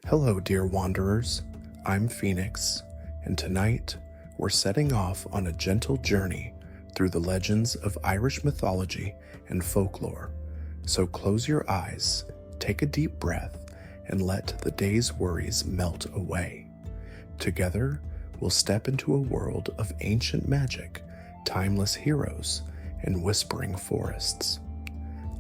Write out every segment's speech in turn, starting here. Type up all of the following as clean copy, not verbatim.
Hello, dear wanderers. I'm Phoenix, and tonight we're setting off on a gentle journey through the legends of Irish mythology and folklore. So close your eyes, take a deep breath, and let the day's worries melt away. Together, we'll step into a world of ancient magic, timeless heroes, and whispering forests.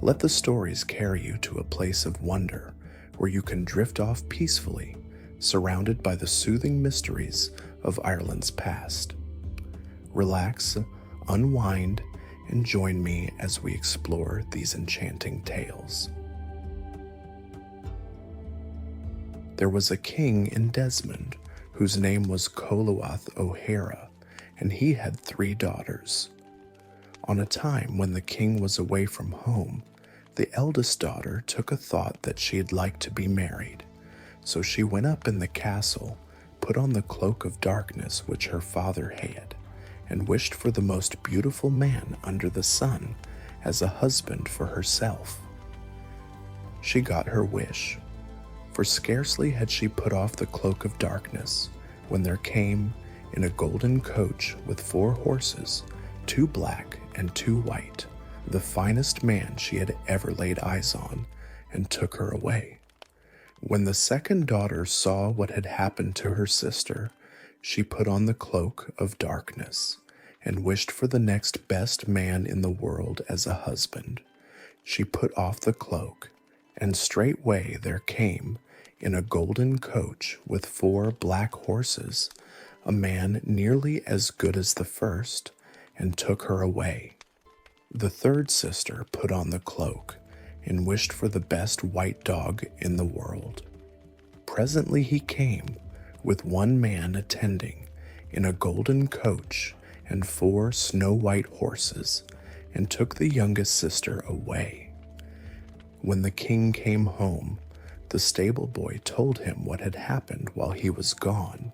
Let the stories carry you to a place of wonder where you can drift off peacefully, surrounded by the soothing mysteries of Ireland's past. Relax, unwind, and join me as we explore these enchanting tales. There was a king in Desmond whose name was Coluath O'Hara, and he had 3 daughters. On a time when the king was away from home, the eldest daughter took a thought that she'd like to be married. So she went up in the castle, put on the cloak of darkness which her father had, and wished for the most beautiful man under the sun as a husband for herself. She got her wish, for scarcely had she put off the cloak of darkness when there came, in a golden coach with 4 horses, 2 black and 2 white, the finest man she had ever laid eyes on, and took her away. When the second daughter saw what had happened to her sister, she put on the cloak of darkness, and wished for the next best man in the world as a husband. She put off the cloak, and straightway there came, in a golden coach with 4 black horses, a man nearly as good as the first, and took her away. The third sister put on the cloak and wished for the best white dog in the world. Presently he came, with 1 man attending, in a golden coach and 4 snow-white horses, and took the youngest sister away. When the king came home, the stable boy told him what had happened while he was gone.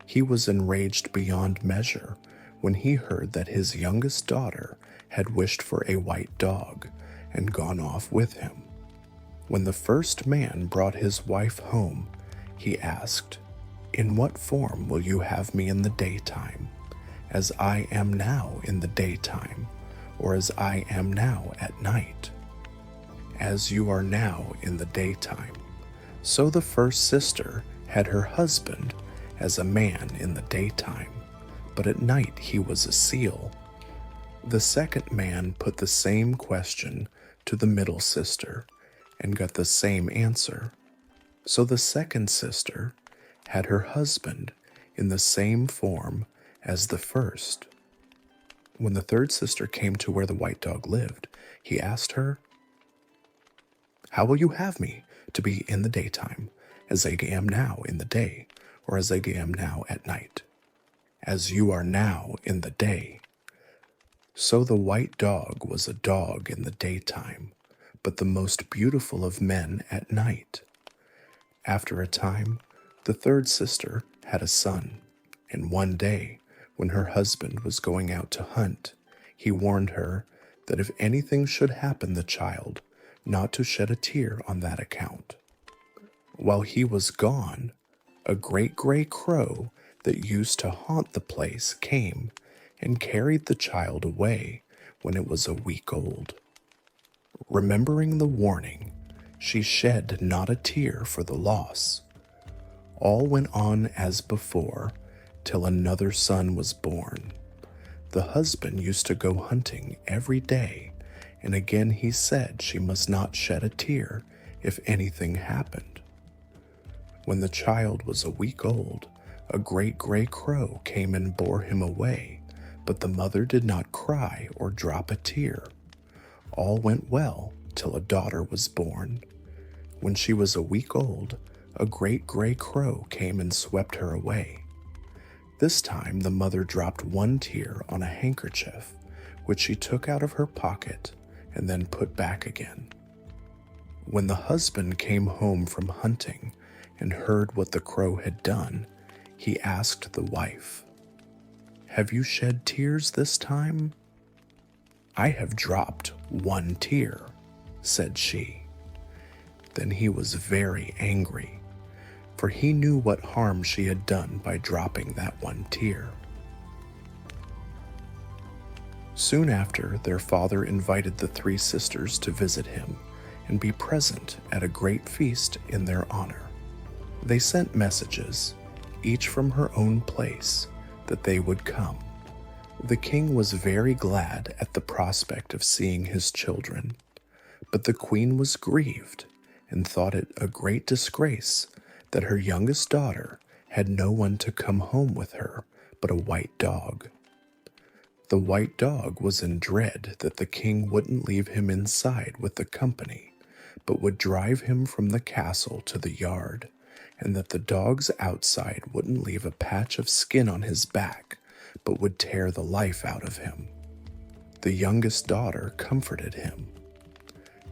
He was enraged beyond measure when he heard that his youngest daughter had wished for a white dog and gone off with him. When the first man brought his wife home, he asked, "In what form will you have me in the daytime? As I am now in the daytime, or as I am now at night?" "As you are now in the daytime." So the first sister had her husband as a man in the daytime, but at night he was a seal. The second man put the same question to the middle sister and got the same answer. So the second sister had her husband in the same form as the first. When the third sister came to where the white dog lived, he asked her, "How will you have me to be in the daytime, as I am now in the day, or as I am now at night?" "As you are now in the day." So the white dog was a dog in the daytime, but the most beautiful of men at night. After a time, the third sister had a son, and one day, when her husband was going out to hunt, he warned her that if anything should happen the child, not to shed a tear on that account. While he was gone, a great gray crow that used to haunt the place came and carried the child away when it was a week old. Remembering the warning, she shed not a tear for the loss. All went on as before, till another son was born. The husband used to go hunting every day, and again he said she must not shed a tear if anything happened. When the child was a week old, a great gray crow came and bore him away, but the mother did not cry or drop a tear. All went well till a daughter was born. When she was a week old, a great gray crow came and swept her away. This time the mother dropped 1 tear on a handkerchief, which she took out of her pocket and then put back again. When the husband came home from hunting and heard what the crow had done, he asked the wife, "Have you shed tears this time?" "I have dropped 1 tear," said she. Then he was very angry. for he knew what harm she had done by dropping that one tear. Soon after, their father invited the three sisters to visit him and be present at a great feast in their honor. They sent messages, each from her own place, that they would come. The king was very glad at the prospect of seeing his children, but the queen was grieved and thought it a great disgrace that her youngest daughter had no one to come home with her but a white dog. The white dog was in dread that the king wouldn't leave him inside with the company, but would drive him from the castle to the yard, and that the dogs outside wouldn't leave a patch of skin on his back, but would tear the life out of him. The youngest daughter comforted him.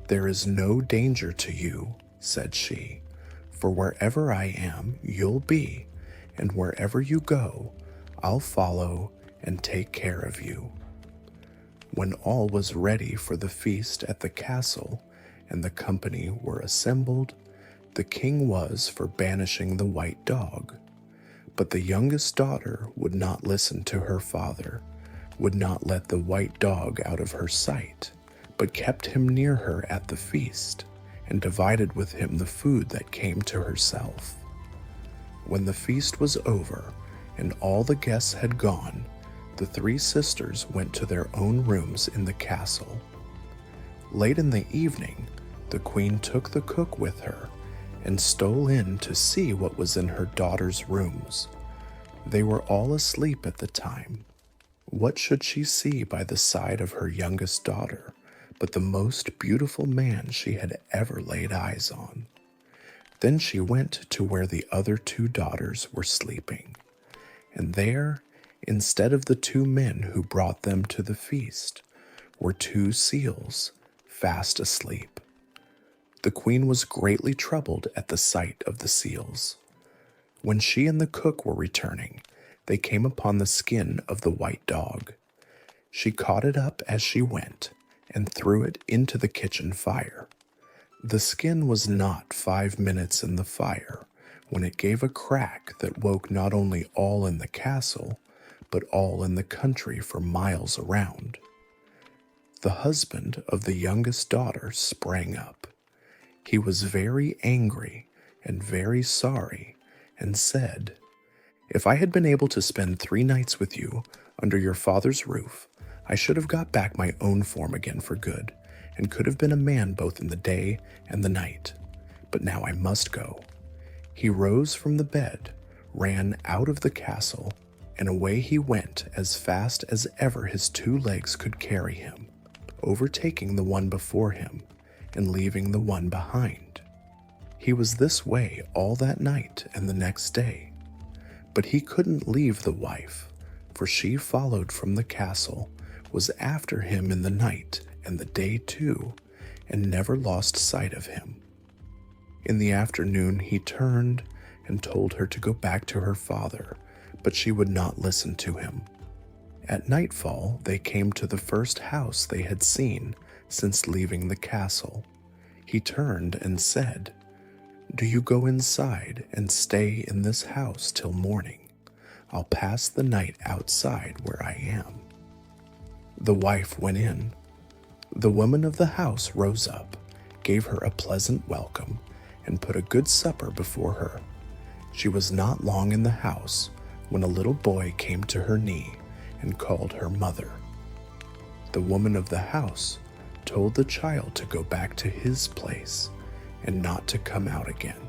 "There is no danger to you," said she, "for wherever I am, you'll be, and wherever you go, I'll follow and take care of you." When all was ready for the feast at the castle, and the company were assembled, the king was for banishing the white dog. But the youngest daughter would not listen to her father, would not let the white dog out of her sight, but kept him near her at the feast, and divided with him the food that came to herself. When the feast was over, and all the guests had gone, the three sisters went to their own rooms in the castle. Late in the evening, the queen took the cook with her and stole in to see what was in her daughters' rooms. They were all asleep at the time. What should she see by the side of her youngest daughter but the most beautiful man she had ever laid eyes on? Then she went to where the other two daughters were sleeping, and there, instead of the two men who brought them to the feast, were two seals fast asleep. The queen was greatly troubled at the sight of the seals. When she and the cook were returning, they came upon the skin of the white dog. She caught it up as she went and threw it into the kitchen fire. The skin was not 5 minutes in the fire when it gave a crack that woke not only all in the castle, but all in the country for miles around. The husband of the youngest daughter sprang up. He was very angry and very sorry, and said, "If I had been able to spend 3 nights with you under your father's roof, I should have got back my own form again for good, and could have been a man both in the day and the night. But now I must go." He rose from the bed, ran out of the castle, and away he went as fast as ever his 2 legs could carry him, overtaking the one before him and leaving the one behind. He was this way all that night and the next day, but he couldn't leave the wife, for she followed from the castle, was after him in the night and the day too, and never lost sight of him. In the afternoon he turned and told her to go back to her father, but she would not listen to him. At nightfall they came to the first house they had seen since leaving the castle. He turned and said, "Do you go inside and stay in this house till morning. I'll pass the night outside where I am." The wife went in. The woman of the house rose up, gave her a pleasant welcome, and put a good supper before her. She was not long in the house when a little boy came to her knee and called her mother. The woman of the house told the child to go back to his place and not to come out again.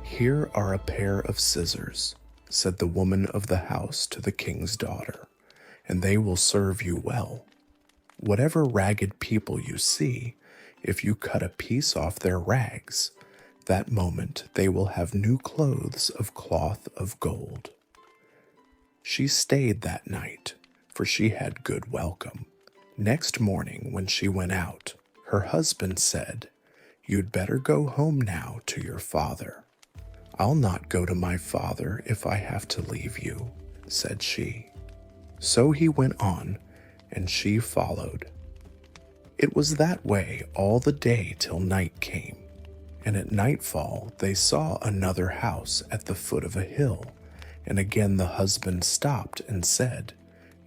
"Here are a pair of scissors," said the woman of the house to the king's daughter, "and they will serve you well. Whatever ragged people you see, if you cut a piece off their rags, that moment they will have new clothes of cloth of gold." She stayed that night, for she had good welcome. Next morning when she went out, her husband said, "You'd better go home now to your father." "I'll not go to my father if I have to leave you," said she. So he went on, and she followed. It was that way all the day till night came, And at nightfall they saw another house at the foot of a hill, and again the husband stopped and said,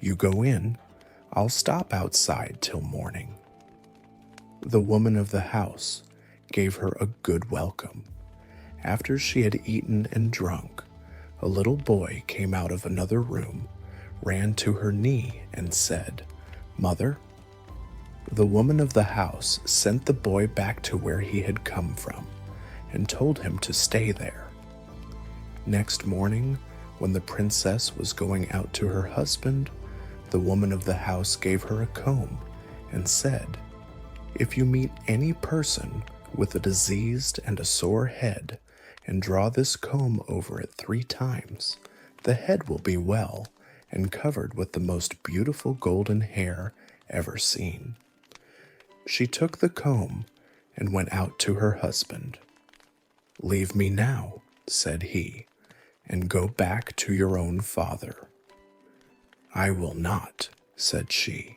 "You go in, I'll stop outside till morning." The woman of the house gave her a good welcome. After she had eaten and drunk, a little boy came out of another room, ran to her knee, and said, "Mother." The woman of the house sent the boy back to where he had come from and told him to stay there. Next morning, when the princess was going out to her husband, the woman of the house gave her a comb and said, "If you meet any person with a diseased and a sore head, and draw this comb over it 3 times, the head will be well and covered with the most beautiful golden hair ever seen." She took the comb and went out to her husband. "Leave me now," said he, "and go back to your own father." "I will not," said she,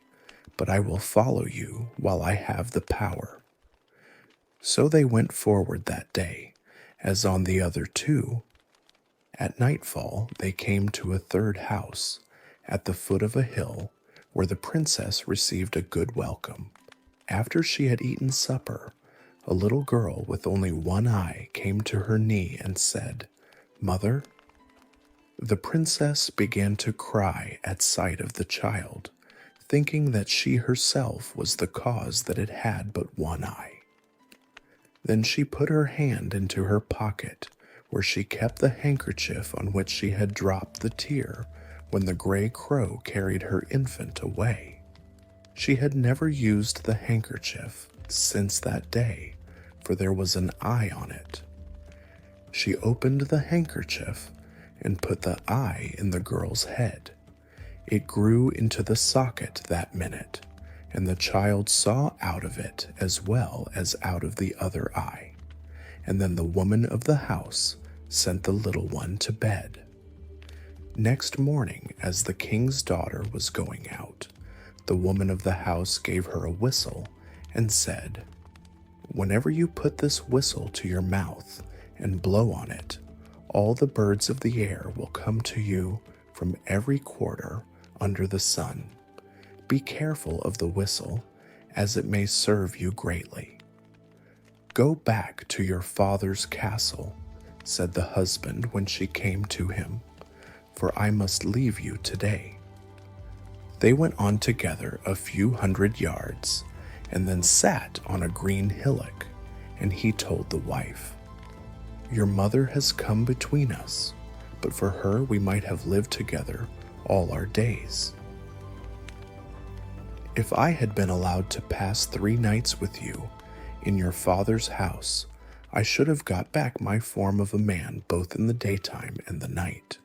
"but I will follow you while I have the power." So they went forward that day, as on the other 2. At nightfall they came to a third house, at the foot of a hill, where the princess received a good welcome. After she had eaten supper, a little girl with only one eye came to her knee and said, "Mother." The princess began to cry at sight of the child, thinking that she herself was the cause that it had but one eye. Then she put her hand into her pocket, where she kept the handkerchief on which she had dropped the tear when the gray crow carried her infant away. She had never used the handkerchief since that day, for there was an eye on it. She opened the handkerchief and put the eye in the girl's head. It grew into the socket that minute, and the child saw out of it as well as out of the other eye. And then the woman of the house sent the little one to bed. Next morning, as the king's daughter was going out, the woman of the house gave her a whistle and said, "Whenever you put this whistle to your mouth and blow on it, all the birds of the air will come to you from every quarter under the sun. Be careful of the whistle, as it may serve you greatly." "Go back to your father's castle," said the husband when she came to him, "for I must leave you today." They went on together a few hundred yards, and then sat on a green hillock, and he told the wife, "Your mother has come between us, but for her we might have lived together all our days. If I had been allowed to pass 3 nights with you in your father's house, I should have got back my form of a man both in the daytime and the night.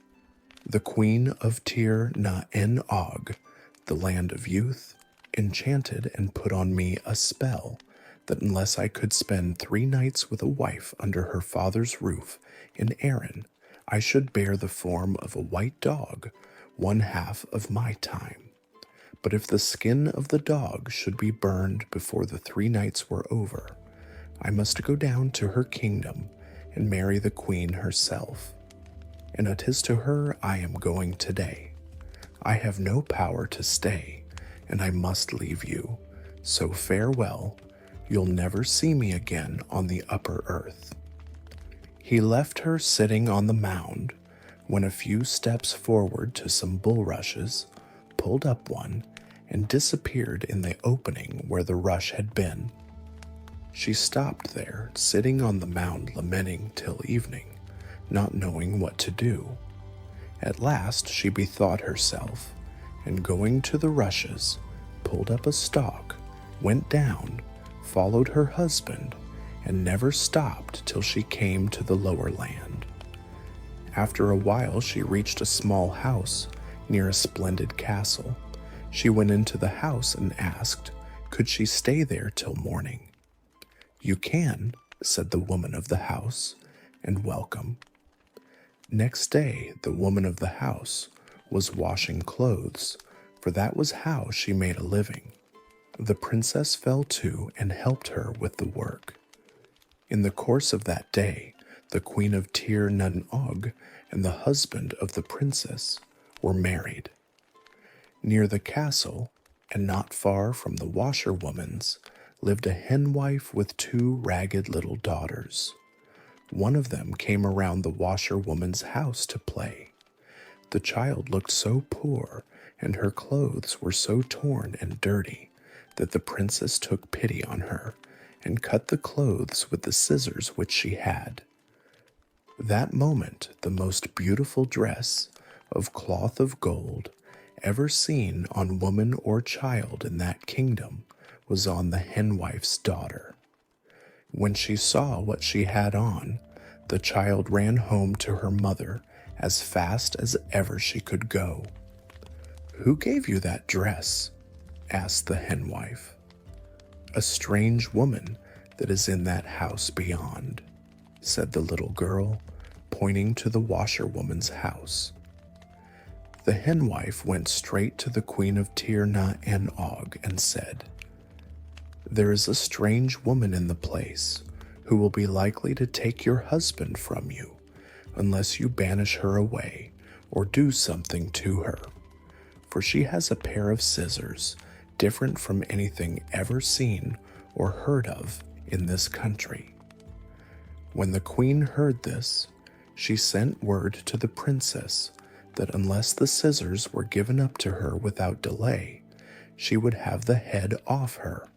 The queen of Tir na en Og, the land of youth, enchanted and put on me a spell that unless I could spend 3 nights with a wife under her father's roof in Erin, I should bear the form of a white dog 1/2 of my time. But if the skin of the dog should be burned before the 3 nights were over, I must go down to her kingdom and marry the queen herself. And it is to her I am going today. I have no power to stay, and I must leave you. So farewell, you'll never see me again on the upper earth." He left her sitting on the mound, went a few steps forward to some bulrushes, pulled up one, and disappeared in the opening where the rush had been. She stopped there, sitting on the mound lamenting till evening, not knowing what to do. At last she bethought herself, and going to the rushes, pulled up a stalk, went down, followed her husband, and never stopped till she came to the lower land. After a while she reached a small house near a splendid castle. She went into the house and asked, could she stay there till morning? "You can," said the woman of the house, "and welcome." Next day the woman of the house was washing clothes, for that was how she made a living. The princess fell to and helped her with the work. In the course of that day, the Queen of Tir Nun Og and the husband of the princess were married. Near the castle, and not far from the washerwoman's, lived a henwife with two ragged little daughters. One of them came around the washerwoman's house to play. The child looked so poor, and her clothes were so torn and dirty, that the princess took pity on her, and cut the clothes with the scissors which she had. That moment the most beautiful dress, of cloth of gold, ever seen on woman or child in that kingdom, was on the henwife's daughter. When she saw what she had on, the child ran home to her mother as fast as ever she could go. "Who gave you that dress?" asked the henwife. "A strange woman that is in that house beyond," said the little girl, pointing to the washerwoman's house. The henwife went straight to the Queen of Tir Na En Og and said, "There is a strange woman in the place who will be likely to take your husband from you unless you banish her away or do something to her, for she has a pair of scissors different from anything ever seen or heard of in this country." When the queen heard this, she sent word to the princess that unless the scissors were given up to her without delay, she would have the head off her.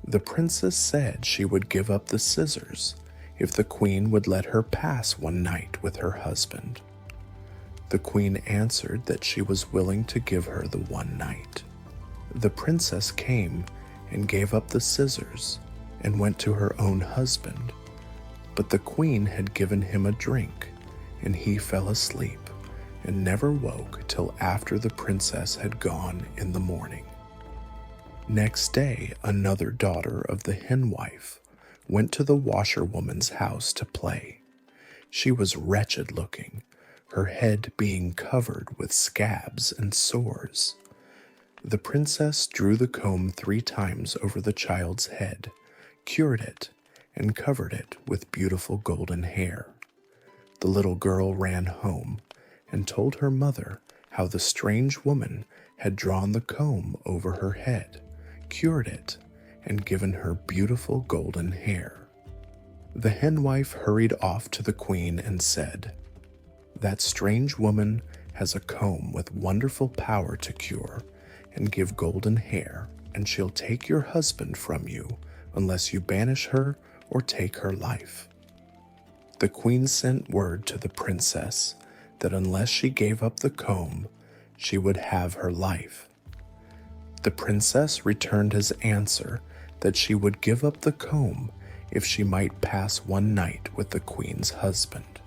The princess said she would give up the scissors if the queen would let her pass one night with her husband. The queen answered that she was willing to give her the one night. The princess came and gave up the scissors and went to her own husband, but the queen had given him a drink, and he fell asleep and never woke till after the princess had gone in the morning. Next day, another daughter of the henwife went to the washerwoman's house to play. She was wretched looking, her head being covered with scabs and sores. The princess drew the comb 3 times over the child's head, cured it, and covered it with beautiful golden hair. The little girl ran home and told her mother how the strange woman had drawn the comb over her head, cured it, and given her beautiful golden hair. The henwife hurried off to the queen and said, "That strange woman has a comb with wonderful power to cure and give golden hair, and she'll take your husband from you unless you banish her or take her life." The queen sent word to the princess that unless she gave up the comb, she would have her life. The princess returned his answer that she would give up the comb if she might pass one night with the queen's husband.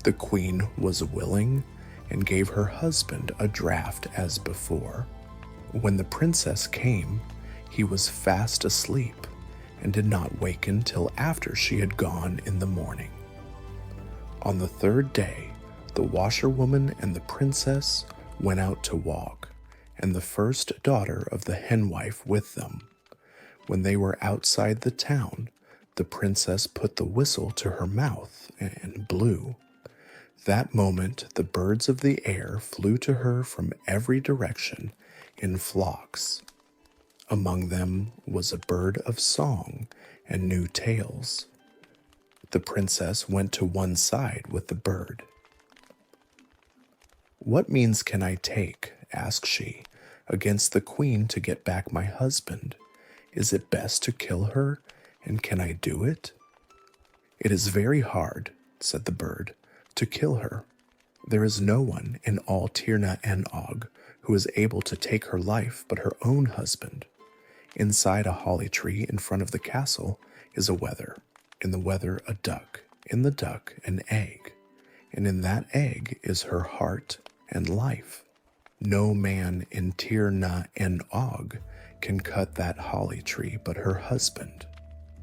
The queen was willing and gave her husband a draught as before. When the princess came, he was fast asleep and did not waken till after she had gone in the morning. On the 3rd day, the washerwoman and the princess went out to walk, and the first daughter of the henwife with them. When they were outside the town, the princess put the whistle to her mouth and blew. That moment the birds of the air flew to her from every direction in flocks. Among them was a bird of song and new tales. The princess went to one side with the bird. "What means can I take," asked she, "against the queen to get back my husband? Is it best to kill her, and can I do it?" "It is very hard," said the bird, "to kill her. There is no one in all Tir Na En Og who is able to take her life but her own husband. Inside a holly tree in front of the castle is a wether, in the wether a duck, in the duck an egg, and in that egg is her heart and life. No man in Tir Na En Og can cut that holly tree but her husband."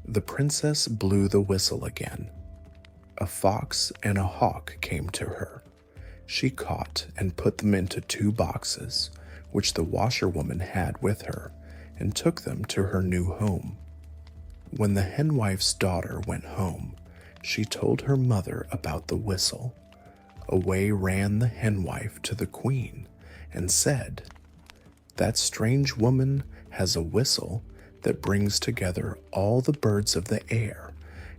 The princess blew the whistle again. A fox and a hawk came to her. She caught and put them into 2 boxes, which the washerwoman had with her, and took them to her new home. When the henwife's daughter went home, she told her mother about the whistle. Away ran the henwife to the queen and said, "That strange woman has a whistle that brings together all the birds of the air,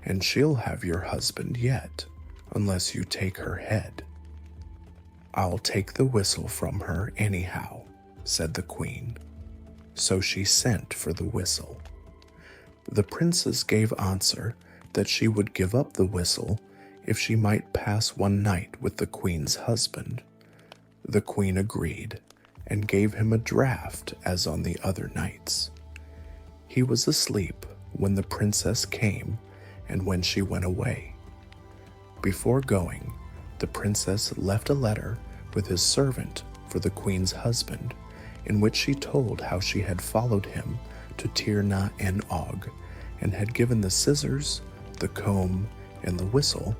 and she'll have your husband yet, unless you take her head." "I'll take the whistle from her anyhow," said the queen. So she sent for the whistle. The princess gave answer that she would give up the whistle if she might pass one night with the queen's husband. The queen agreed and gave him a draught as on the other nights. He was asleep when the princess came and when she went away. Before going, the princess left a letter with his servant for the queen's husband, in which she told how she had followed him to Tir na en Og, and had given the scissors, the comb, and the whistle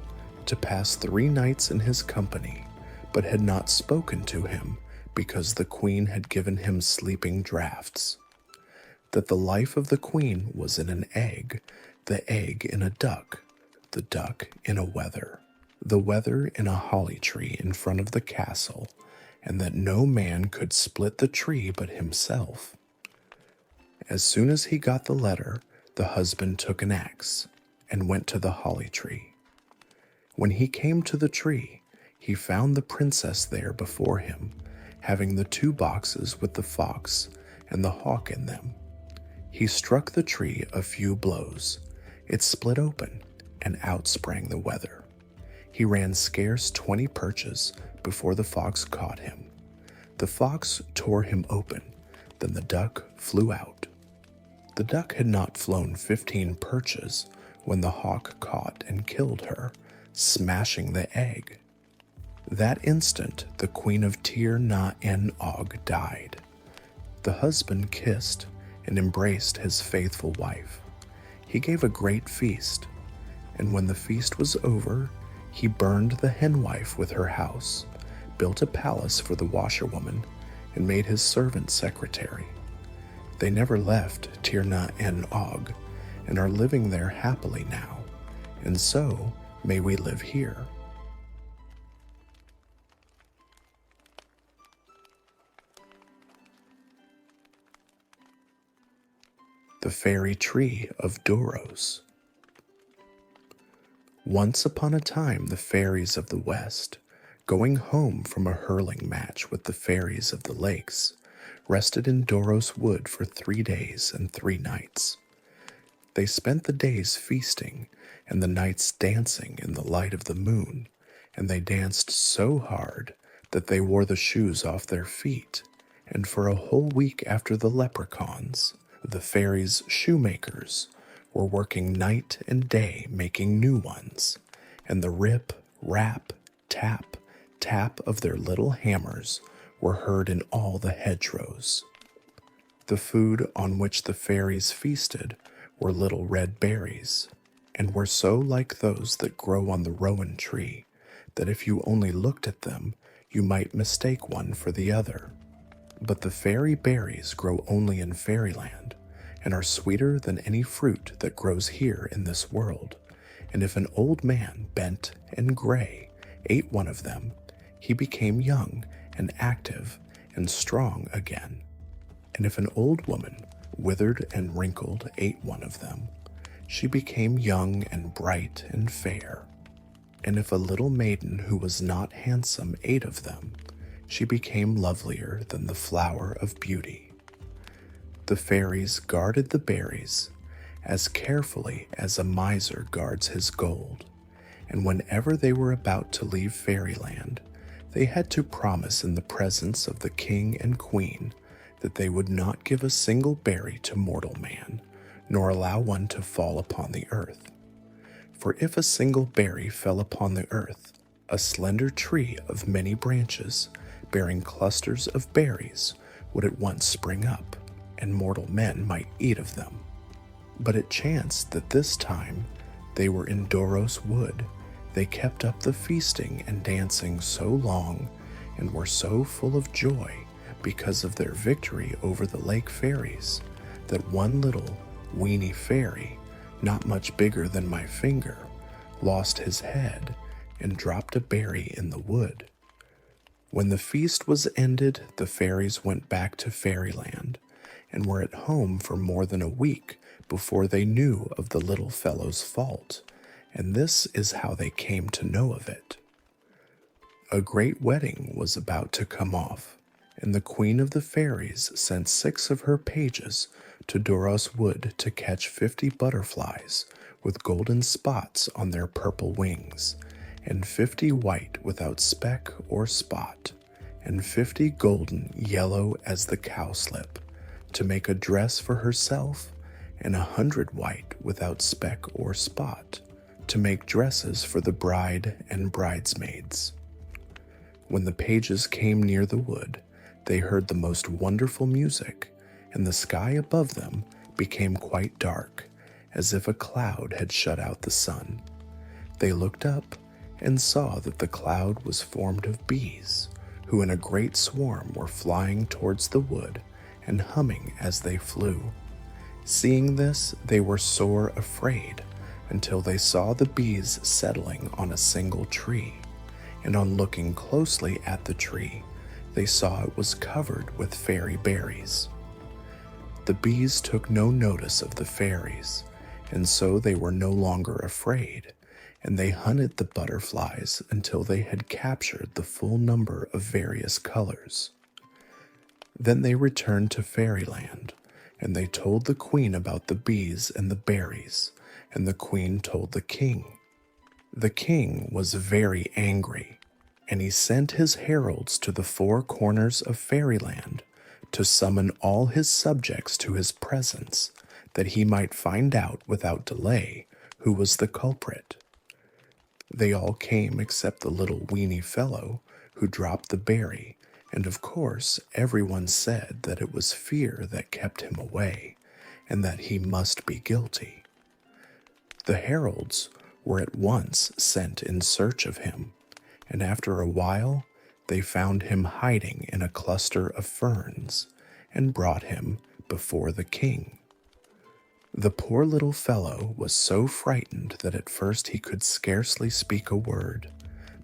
to pass 3 nights in his company, but had not spoken to him because the queen had given him sleeping draughts. That the life of the queen was in an egg, the egg in a duck, the duck in a wether, the wether in a holly tree in front of the castle, and that no man could split the tree but himself. As soon as he got the letter, the husband took an axe and went to the holly tree. When he came to the tree, he found the princess there before him, having the 2 boxes with the fox and the hawk in them. He struck the tree a few blows. It split open, and out sprang the wether. He ran scarce 20 perches before the fox caught him. The fox tore him open, then the duck flew out. The duck had not flown 15 perches when the hawk caught and killed her, smashing the egg. That instant the queen of Tir na en Og died. The husband kissed and embraced his faithful wife. He gave a great feast, and when the feast was over, he burned the henwife with her house, built a palace for the washerwoman, and made his servant secretary. They never left Tir na en Og, and are living there happily now, and so may we live here. The Fairy Tree of Dooros. Once upon a time, the fairies of the West, going home from a hurling match with the fairies of the lakes, rested in Dooros Wood for 3 days and 3 nights. They spent the days feasting and the nights dancing in the light of the moon, and they danced so hard that they wore the shoes off their feet, and for a whole week after the leprechauns, the fairies' shoemakers were working night and day making new ones, and the rip, rap, tap, tap of their little hammers were heard in all the hedgerows. The food on which the fairies feasted were little red berries, and were so like those that grow on the rowan tree that if you only looked at them, you might mistake one for the other. But the fairy berries grow only in fairyland, and are sweeter than any fruit that grows here in this world. And if an old man, bent and gray, ate one of them, he became young and active and strong again. And if an old woman, withered and wrinkled, ate one of them, she became young and bright and fair. And if a little maiden who was not handsome ate of them, she became lovelier than the flower of beauty. The fairies guarded the berries as carefully as a miser guards his gold, and whenever they were about to leave fairyland, they had to promise in the presence of the king and queen that they would not give a single berry to mortal man, nor allow one to fall upon the earth. For if a single berry fell upon the earth, a slender tree of many branches, bearing clusters of berries, would at once spring up, and mortal men might eat of them. But it chanced that this time they were in Dooros Wood. They kept up the feasting and dancing so long, and were so full of joy because of their victory over the lake fairies, that one little weeny fairy, not much bigger than my finger, lost his head and dropped a berry in the wood. When the feast was ended, the fairies went back to fairyland and were at home for more than a week before they knew of the little fellow's fault, and this is how they came to know of it. A great wedding was about to come off, and the queen of the fairies sent 6 of her pages to Dooros wood to catch 50 butterflies with golden spots on their purple wings, and 50 white without speck or spot, and 50 golden yellow as the cowslip, to make a dress for herself, and 100 white without speck or spot, to make dresses for the bride and bridesmaids. When the pages came near the wood, they heard the most wonderful music, and the sky above them became quite dark, as if a cloud had shut out the sun. They looked up and saw that the cloud was formed of bees, who in a great swarm were flying towards the wood and humming as they flew. Seeing this, they were sore afraid, until they saw the bees settling on a single tree, and on looking closely at the tree, they saw it was covered with fairy berries. The bees took no notice of the fairies, and so they were no longer afraid, and they hunted the butterflies until they had captured the full number of various colors. Then they returned to fairyland, and they told the queen about the bees and the berries, and the queen told the king. The king was very angry, and he sent his heralds to the 4 corners of fairyland to summon all his subjects to his presence, that he might find out without delay who was the culprit. They all came except the little weeny fellow who dropped the berry, and of course everyone said that it was fear that kept him away, and that he must be guilty. The heralds were at once sent in search of him, and after a while they found him hiding in a cluster of ferns, and brought him before the king. The poor little fellow was so frightened that at first he could scarcely speak a word,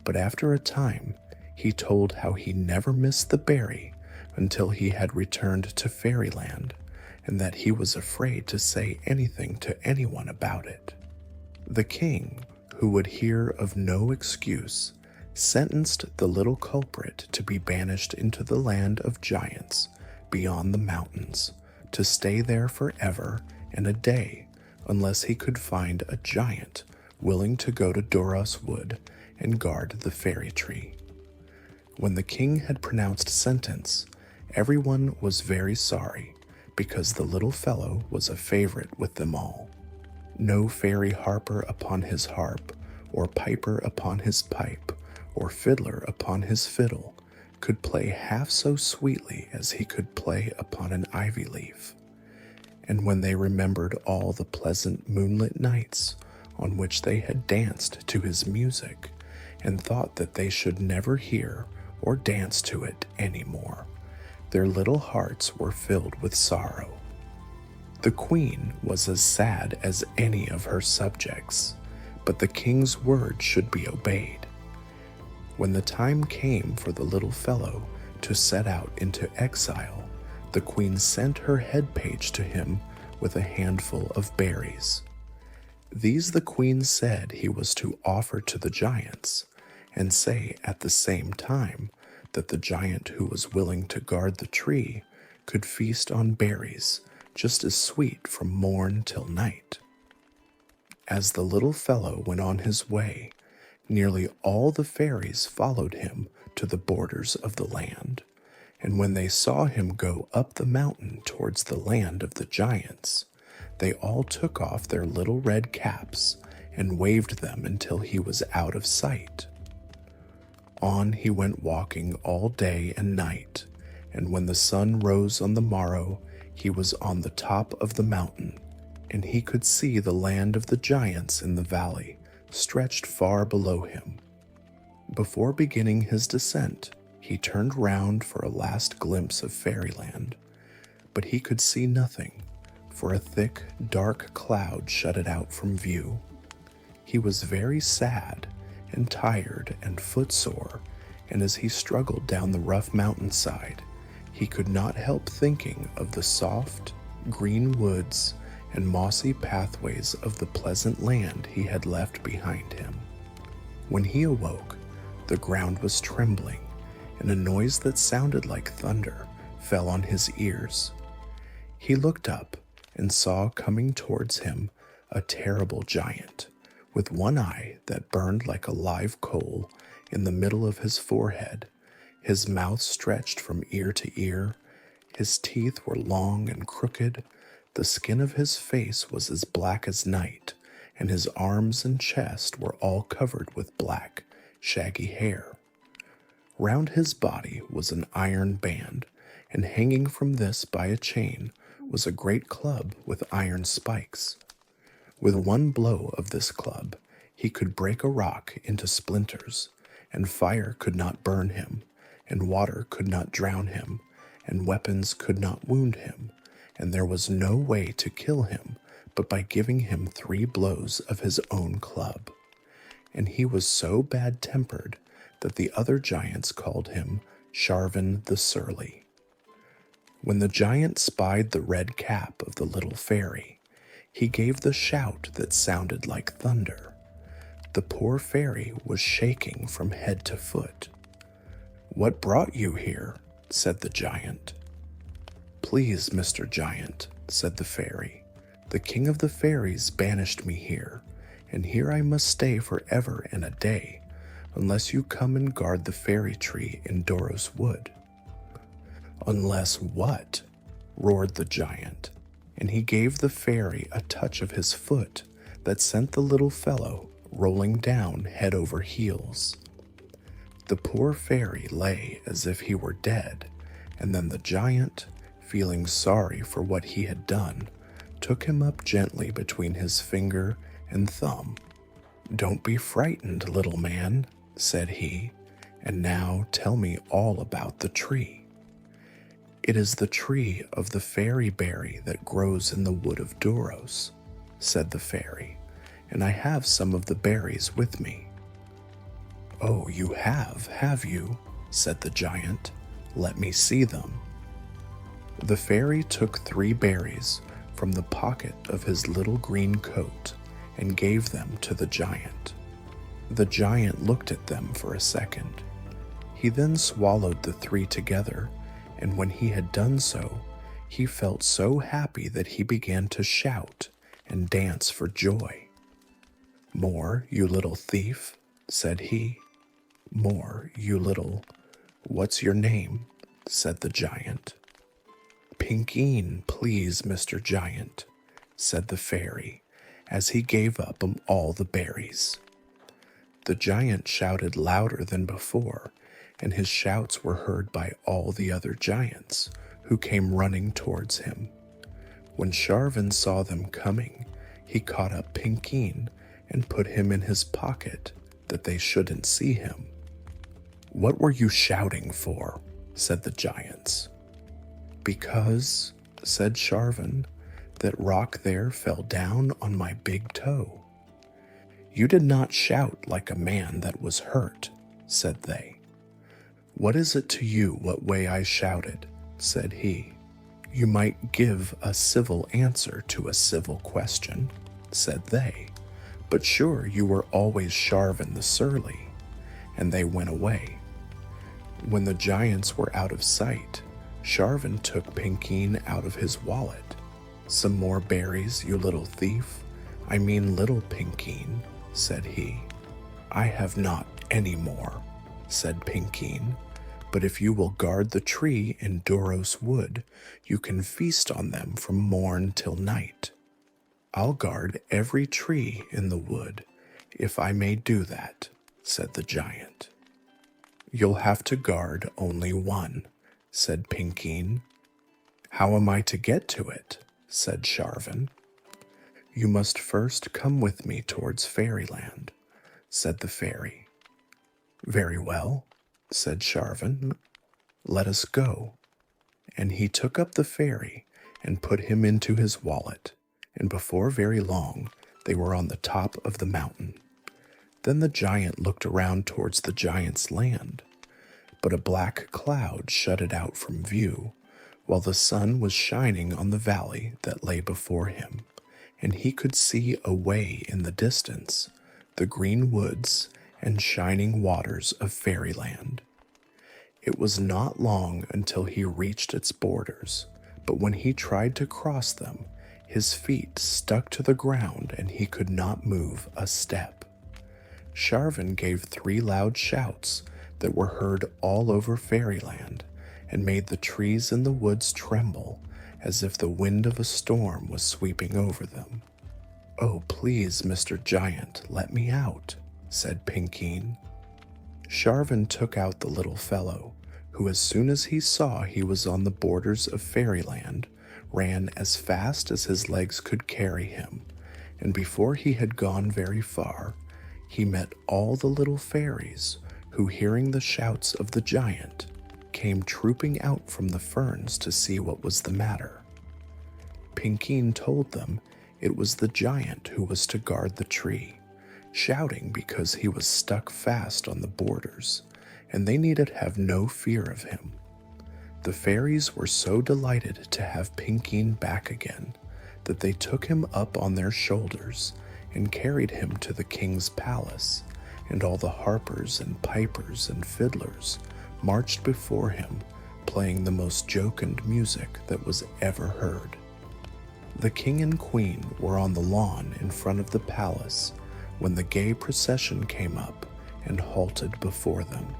but after a time he told how he never missed the berry until he had returned to fairyland, and that he was afraid to say anything to anyone about it. The king, who would hear of no excuse, sentenced the little culprit to be banished into the land of giants beyond the mountains, to stay there forever and a day, unless he could find a giant willing to go to Dooros wood and guard the fairy tree. When the king had pronounced sentence, everyone was very sorry, because the little fellow was a favorite with them all. No fairy harper upon his harp, or piper upon his pipe, or fiddler upon his fiddle could play half so sweetly as he could play upon an ivy leaf. And when they remembered all the pleasant moonlit nights on which they had danced to his music, and thought that they should never hear or dance to it any more, their little hearts were filled with sorrow. The queen was as sad as any of her subjects, but the king's word should be obeyed. When the time came for the little fellow to set out into exile, the queen sent her head page to him with a handful of berries. These the queen said he was to offer to the giants, and say at the same time that the giant who was willing to guard the tree could feast on berries just as sweet from morn till night. As the little fellow went on his way, nearly all the fairies followed him to the borders of the land, and when they saw him go up the mountain towards the land of the giants, they all took off their little red caps and waved them until he was out of sight. On he went walking all day and night, and when the sun rose on the morrow, he was on the top of the mountain, and he could see the land of the giants in the valley, stretched far below him. Before beginning his descent, he turned round for a last glimpse of fairyland, but he could see nothing, for a thick, dark cloud shut it out from view. He was very sad and tired and footsore, and as he struggled down the rough mountainside, he could not help thinking of the soft, green woods and mossy pathways of the pleasant land he had left behind him. When he awoke, the ground was trembling, and a noise that sounded like thunder fell on his ears. He looked up and saw coming towards him a terrible giant, with one eye that burned like a live coal in the middle of his forehead, his mouth stretched from ear to ear, his teeth were long and crooked, the skin of his face was as black as night, and his arms and chest were all covered with black, shaggy hair. Round his body was an iron band, and hanging from this by a chain was a great club with iron spikes. With one blow of this club, he could break a rock into splinters, and fire could not burn him, and water could not drown him, and weapons could not wound him, and there was no way to kill him but by giving him 3 blows of his own club. And he was so bad-tempered that the other giants called him Sharvan the Surly. When the giant spied the red cap of the little fairy, he gave the shout that sounded like thunder. The poor fairy was shaking from head to foot. "What brought you here?" said the giant. "Please, Mr. Giant," said the fairy, "the king of the fairies banished me here, and here I must stay forever and a day, unless you come and guard the fairy tree in Dooros wood." "Unless what?" roared the giant, and he gave the fairy a touch of his foot that sent the little fellow rolling down head over heels. The poor fairy lay as if he were dead, and then the giant, feeling sorry for what he had done, took him up gently between his finger and thumb. "Don't be frightened, little man," said he, "and now tell me all about the tree." "It is the tree of the fairy berry that grows in the wood of Dooros," said the fairy, "and I have some of the berries with me." "Oh, you have you?" said the giant. "Let me see them." The fairy took 3 berries from the pocket of his little green coat and gave them to the giant. The giant looked at them for a second. He then swallowed the 3 together, and when he had done so, he felt so happy that he began to shout and dance for joy. "More, you little thief," said he. "More, you little—" "What's your name?" said the giant. "Pinkeen, please, Mr. Giant," said the fairy, as he gave up all the berries. The giant shouted louder than before, and his shouts were heard by all the other giants, who came running towards him. When Sharvan saw them coming, he caught up Pinkeen and put him in his pocket, that they shouldn't see him. "What were you shouting for?" said the giants. "Because," said Sharvan, "that rock there fell down on my big toe." "You did not shout like a man that was hurt," said they. "What is it to you what way I shouted?" said he. "You might give a civil answer to a civil question," said they. "But sure you were always Sharvan the Surly," and they went away. When the giants were out of sight, Sharvan took Pinkeen out of his wallet. "Some more berries, you little thief. I mean little Pinkeen," said he. "I have not any more," said Pinkeen, "but if you will guard the tree in Dooros wood, you can feast on them from morn till night." "I'll guard every tree in the wood, if I may do that," said the giant. "You'll have to guard only one," said Pinkeen. "How am I to get to it?" said Sharvan. "You must first come with me towards fairyland," said the fairy. "Very well," said Sharvan. "Let us go." And he took up the fairy and put him into his wallet, and before very long they were on the top of the mountain. Then the giant looked around towards the giant's land, but a black cloud shut it out from view, while the sun was shining on the valley that lay before him, and he could see away in the distance the green woods and shining waters of fairyland. It was not long until he reached its borders, but when he tried to cross them, his feet stuck to the ground and he could not move a step. Sharvan gave 3 loud shouts that were heard all over fairyland and made the trees in the woods tremble as if the wind of a storm was sweeping over them. "Oh, please, Mr. Giant, let me out," said Pinkeen. Sharvan took out the little fellow, who as soon as he saw he was on the borders of fairyland, ran as fast as his legs could carry him, and before he had gone very far, he met all the little fairies who, hearing the shouts of the giant, came trooping out from the ferns to see what was the matter. Pinkeen told them it was the giant who was to guard the tree, shouting because he was stuck fast on the borders, and they needed have no fear of him. The fairies were so delighted to have Pinkeen back again that they took him up on their shoulders and carried him to the king's palace, and all the harpers and pipers and fiddlers marched before him, playing the most jocund music that was ever heard. The king and queen were on the lawn in front of the palace when the gay procession came up and halted before them.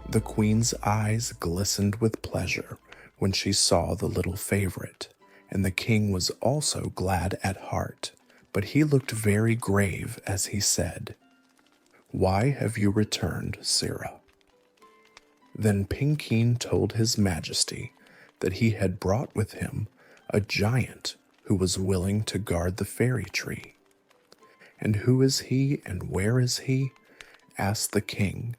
The queen's eyes glistened with pleasure when she saw the little favorite, and the king was also glad at heart, but he looked very grave as he said, "Why have you returned, Sirrah?" Then Pinkeen told his majesty that he had brought with him a giant who was willing to guard the fairy tree. "And who is he and where is he?" asked the king.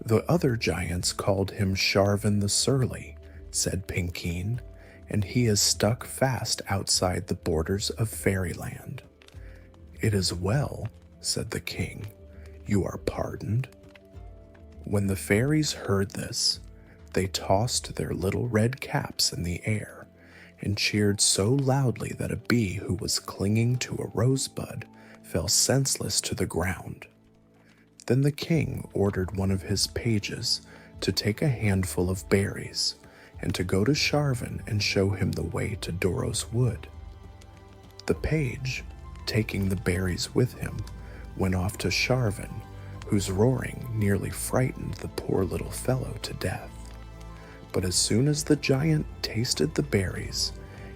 "The other giants called him Sharvan the Surly," said Pinkeen, "and he is stuck fast outside the borders of fairyland." "It is well," said the king. "You are pardoned." When the fairies heard this, they tossed their little red caps in the air and cheered so loudly that a bee who was clinging to a rosebud fell senseless to the ground. Then the king ordered one of his pages to take a handful of berries and to go to Sharvan and show him the way to Dooros wood. The page, taking the berries with him, went off to Sharvan, whose roaring nearly frightened the poor little fellow to death. But as soon as the giant tasted the berries,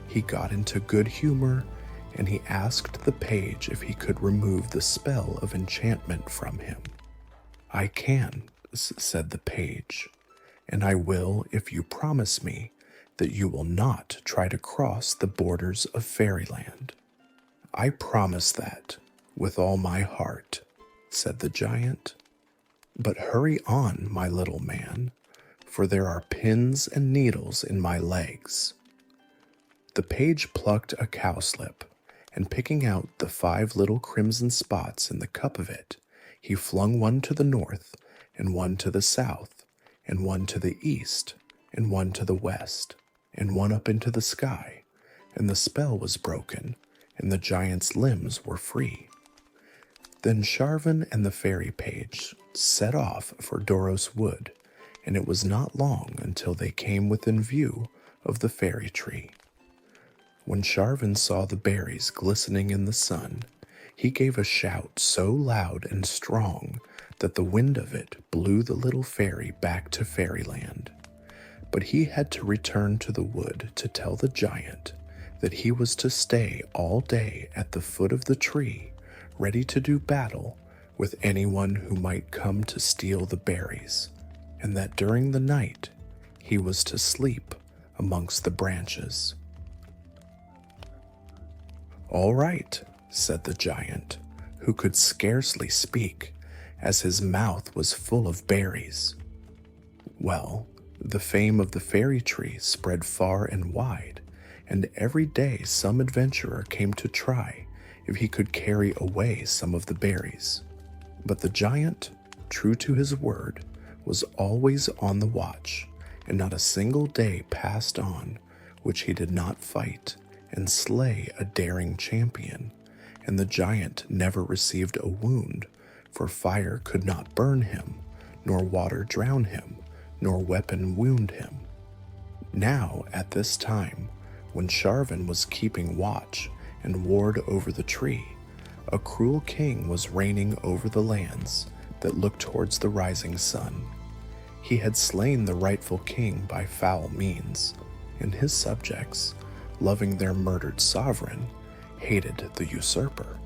he got into good humor, and he asked the page if he could remove the spell of enchantment from him. "I can," said the page, "and I will if you promise me that you will not try to cross the borders of fairyland." "I promise that, with all my heart," said the giant. "But hurry on, my little man, for there are pins and needles in my legs." The page plucked a cowslip, and picking out the 5 little crimson spots in the cup of it, he flung one to the north, and one to the south, and one to the east, and one to the west, and one up into the sky, and the spell was broken, and the giant's limbs were free. Then Sharvan and the fairy page set off for Dooros wood, and it was not long until they came within view of the fairy tree. When Sharvan saw the berries glistening in the sun, he gave a shout so loud and strong that the wind of it blew the little fairy back to fairyland. But he had to return to the wood to tell the giant that he was to stay all day at the foot of the tree, ready to do battle with anyone who might come to steal the berries, and that during the night he was to sleep amongst the branches. "All right," said the giant, who could scarcely speak, as his mouth was full of berries. Well, the fame of the fairy tree spread far and wide, and every day some adventurer came to try if he could carry away some of the berries. But the giant, true to his word, was always on the watch, and not a single day passed on which he did not fight and slay a daring champion, and the giant never received a wound, for fire could not burn him, nor water drown him, nor weapon wound him. Now, at this time, when Sharvan was keeping watch and ward over the tree, a cruel king was reigning over the lands that looked towards the rising sun. He had slain the rightful king by foul means, and his subjects, loving their murdered sovereign, hated the usurper.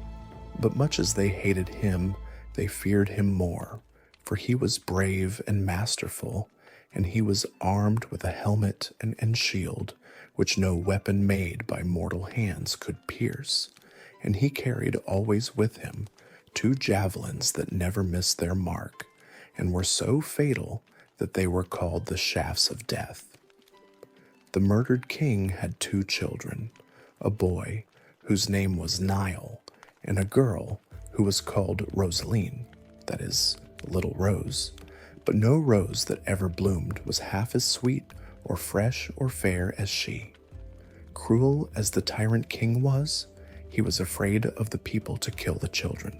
But much as they hated him, they feared him more, for he was brave and masterful, and he was armed with a helmet and shield, which no weapon made by mortal hands could pierce, and he carried always with him 2 javelins that never missed their mark, and were so fatal that they were called the shafts of death. The murdered king had 2 children, a boy whose name was Niall, and a girl who was called Rosaline, that is, Little Rose. But no rose that ever bloomed was half as sweet or fresh or fair as she. Cruel as the tyrant king was, he was afraid of the people to kill the children.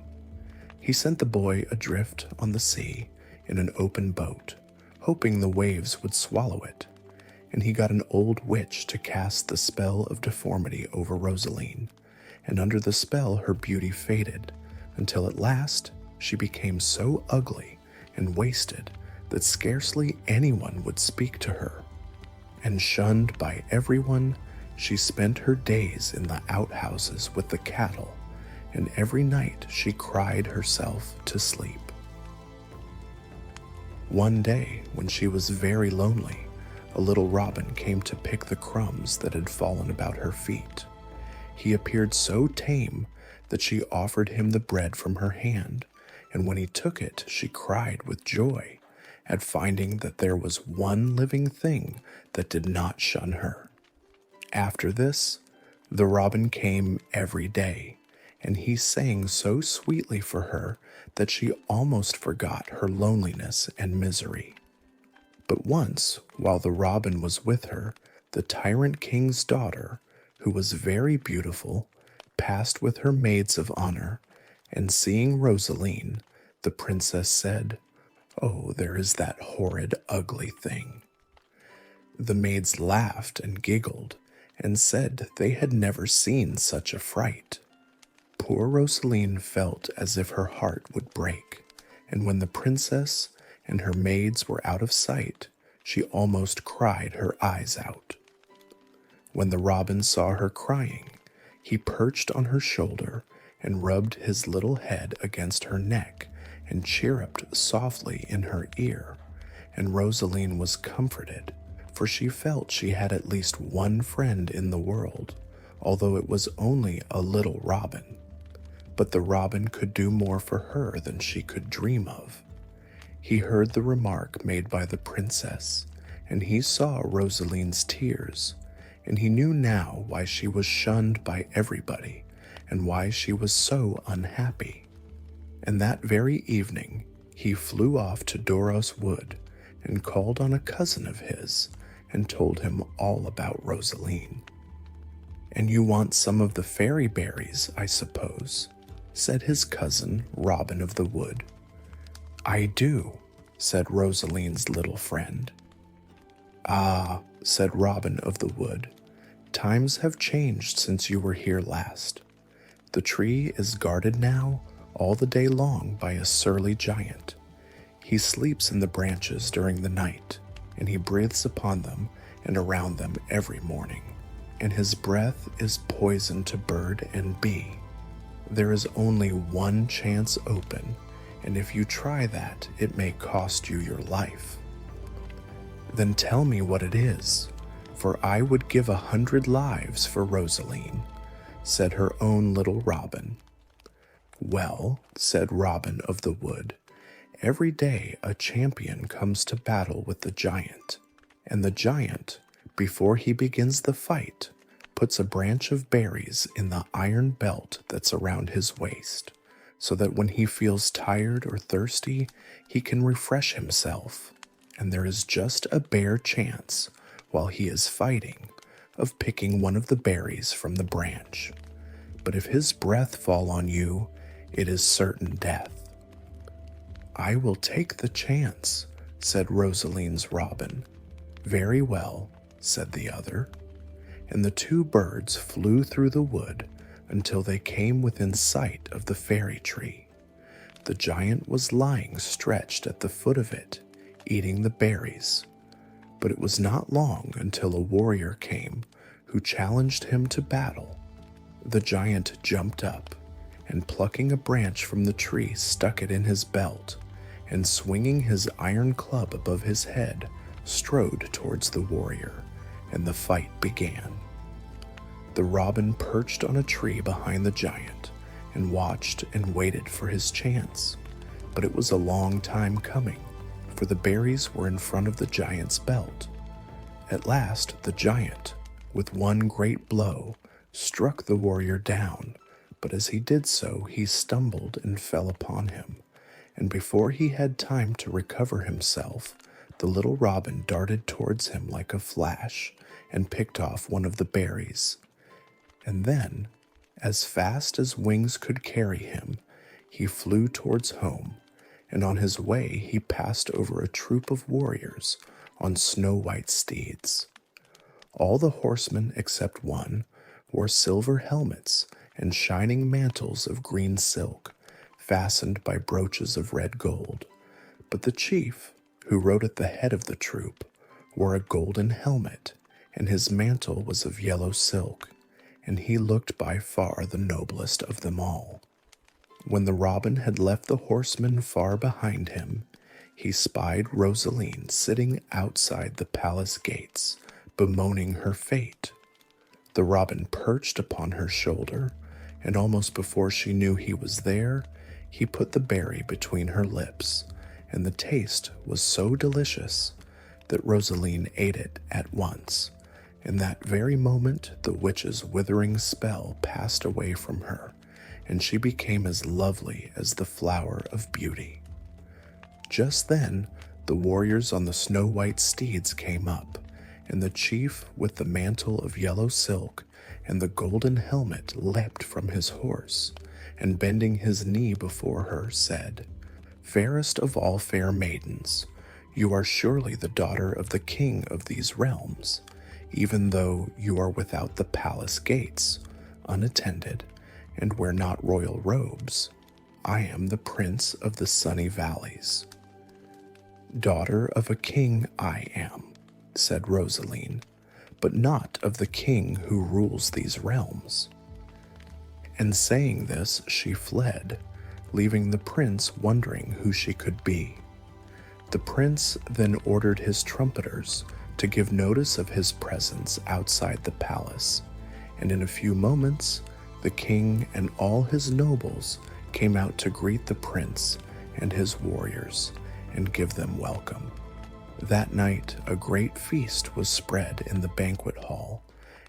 He sent the boy adrift on the sea in an open boat, hoping the waves would swallow it, and he got an old witch to cast the spell of deformity over Rosaline, and under the spell her beauty faded, until at last she became so ugly and wasted that scarcely anyone would speak to her. And shunned by everyone, she spent her days in the outhouses with the cattle, and every night she cried herself to sleep. One day, when she was very lonely, a little robin came to pick the crumbs that had fallen about her feet. He appeared so tame that she offered him the bread from her hand, and when he took it, she cried with joy at finding that there was one living thing that did not shun her. After this, the robin came every day, and he sang so sweetly for her that she almost forgot her loneliness and misery. But once, while the robin was with her, the tyrant king's daughter, who was very beautiful, passed with her maids of honor, and seeing Rosaline, the princess said, "Oh, there is that horrid, ugly thing." The maids laughed and giggled, and said they had never seen such a fright. Poor Rosaline felt as if her heart would break, and when the princess and her maids were out of sight, she almost cried her eyes out. When the robin saw her crying, he perched on her shoulder and rubbed his little head against her neck and chirruped softly in her ear, and Rosaline was comforted, for she felt she had at least one friend in the world, although it was only a little robin. But the robin could do more for her than she could dream of. He heard the remark made by the princess, and he saw Rosaline's tears, and he knew now why she was shunned by everybody and why she was so unhappy. And that very evening, he flew off to Dooros wood and called on a cousin of his and told him all about Rosaline. "And you want some of the fairy berries, I suppose?" said his cousin, Robin of the Wood. "I do," said Rosaline's little friend. "Ah," said Robin of the Wood, "times have changed since you were here last. The tree is guarded now all the day long by a surly giant. He sleeps in the branches during the night, and he breathes upon them and around them every morning, and his breath is poison to bird and bee. There is only one chance open, and if you try that, it may cost you your life." "Then tell me what it is, for I would give 100 lives for Rosaline," said her own little robin. "Well," said Robin of the Wood, "every day a champion comes to battle with the giant, and the giant, before he begins the fight, puts a branch of berries in the iron belt that's around his waist, so that when he feels tired or thirsty, he can refresh himself, and there is just a bare chance, while he is fighting, of picking one of the berries from the branch. But if his breath fall on you, it is certain death." "I will take the chance," said Rosaline's robin. "Very well," said the other. And the two birds flew through the wood until they came within sight of the fairy tree. The giant was lying stretched at the foot of it, eating the berries. But it was not long until a warrior came who challenged him to battle. The giant jumped up, and plucking a branch from the tree, stuck it in his belt, and swinging his iron club above his head, strode towards the warrior, and the fight began. The robin perched on a tree behind the giant and watched and waited for his chance, but it was a long time coming, for the berries were in front of the giant's belt. At last the giant, with one great blow, struck the warrior down, but as he did so he stumbled and fell upon him, and before he had time to recover himself, the little robin darted towards him like a flash and picked off one of the berries. And then, as fast as wings could carry him, he flew towards home, and on his way he passed over a troop of warriors on snow-white steeds. All the horsemen except one wore silver helmets and shining mantles of green silk, fastened by brooches of red gold. But the chief, who rode at the head of the troop, wore a golden helmet, and his mantle was of yellow silk, and he looked by far the noblest of them all. When the robin had left the horsemen far behind him, he spied Rosaline sitting outside the palace gates, bemoaning her fate. The robin perched upon her shoulder, and almost before she knew he was there, he put the berry between her lips, and the taste was so delicious that Rosaline ate it at once. In that very moment, the witch's withering spell passed away from her, and she became as lovely as the flower of beauty. Just then, the warriors on the snow-white steeds came up, and the chief with the mantle of yellow silk and the golden helmet leapt from his horse, and bending his knee before her, said, "Fairest of all fair maidens, you are surely the daughter of the king of these realms, even though you are without the palace gates, unattended, and wear not royal robes. I am the prince of the sunny valleys." "Daughter of a king I am," said Rosaline, "but not of the king who rules these realms." And saying this, she fled, leaving the prince wondering who she could be. The prince then ordered his trumpeters to give notice of his presence outside the palace, and in a few moments the king and all his nobles came out to greet the prince and his warriors and give them welcome. That night a great feast was spread in the banquet hall,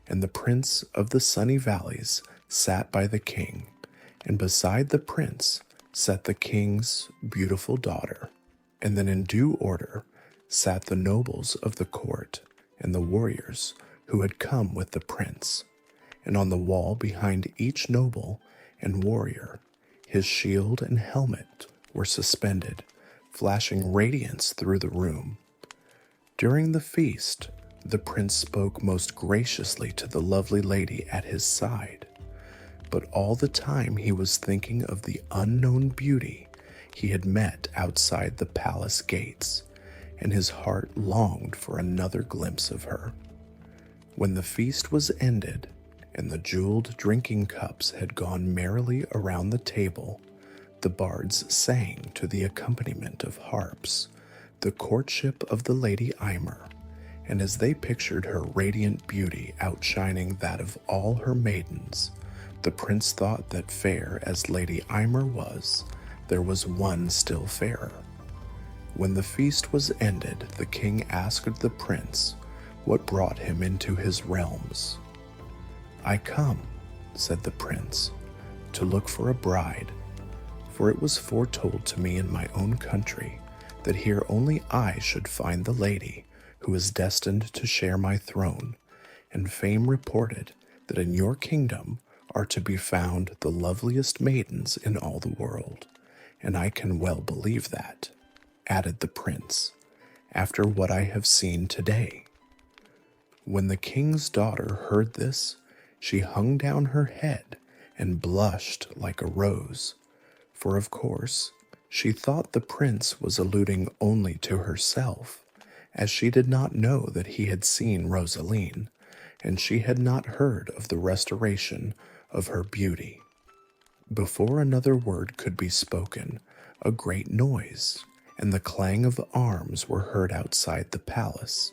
and the prince of the sunny valleys sat by the king, and beside the prince sat the king's beautiful daughter, and then in due order sat the nobles of the court and the warriors who had come with the prince, and on the wall behind each noble and warrior his shield and helmet were suspended, flashing radiance through the room. During the feast, the prince spoke most graciously to the lovely lady at his side, but all the time he was thinking of the unknown beauty he had met outside the palace gates, and his heart longed for another glimpse of her. When the feast was ended, and the jeweled drinking cups had gone merrily around the table, the bards sang to the accompaniment of harps the courtship of the Lady Eimer, and as they pictured her radiant beauty outshining that of all her maidens, the prince thought that fair as Lady Eimer was, there was one still fairer. When the feast was ended, the king asked the prince what brought him into his realms. "I come," said the prince, "to look for a bride, for it was foretold to me in my own country that here only I should find the lady who is destined to share my throne, and fame reported that in your kingdom are to be found the loveliest maidens in all the world, and I can well believe that," added the prince, "after what I have seen today." When the king's daughter heard this, she hung down her head and blushed like a rose, for of course she thought the prince was alluding only to herself, as she did not know that he had seen Rosaline, and she had not heard of the restoration of her beauty. Before another word could be spoken, a great noise and the clang of arms were heard outside the palace.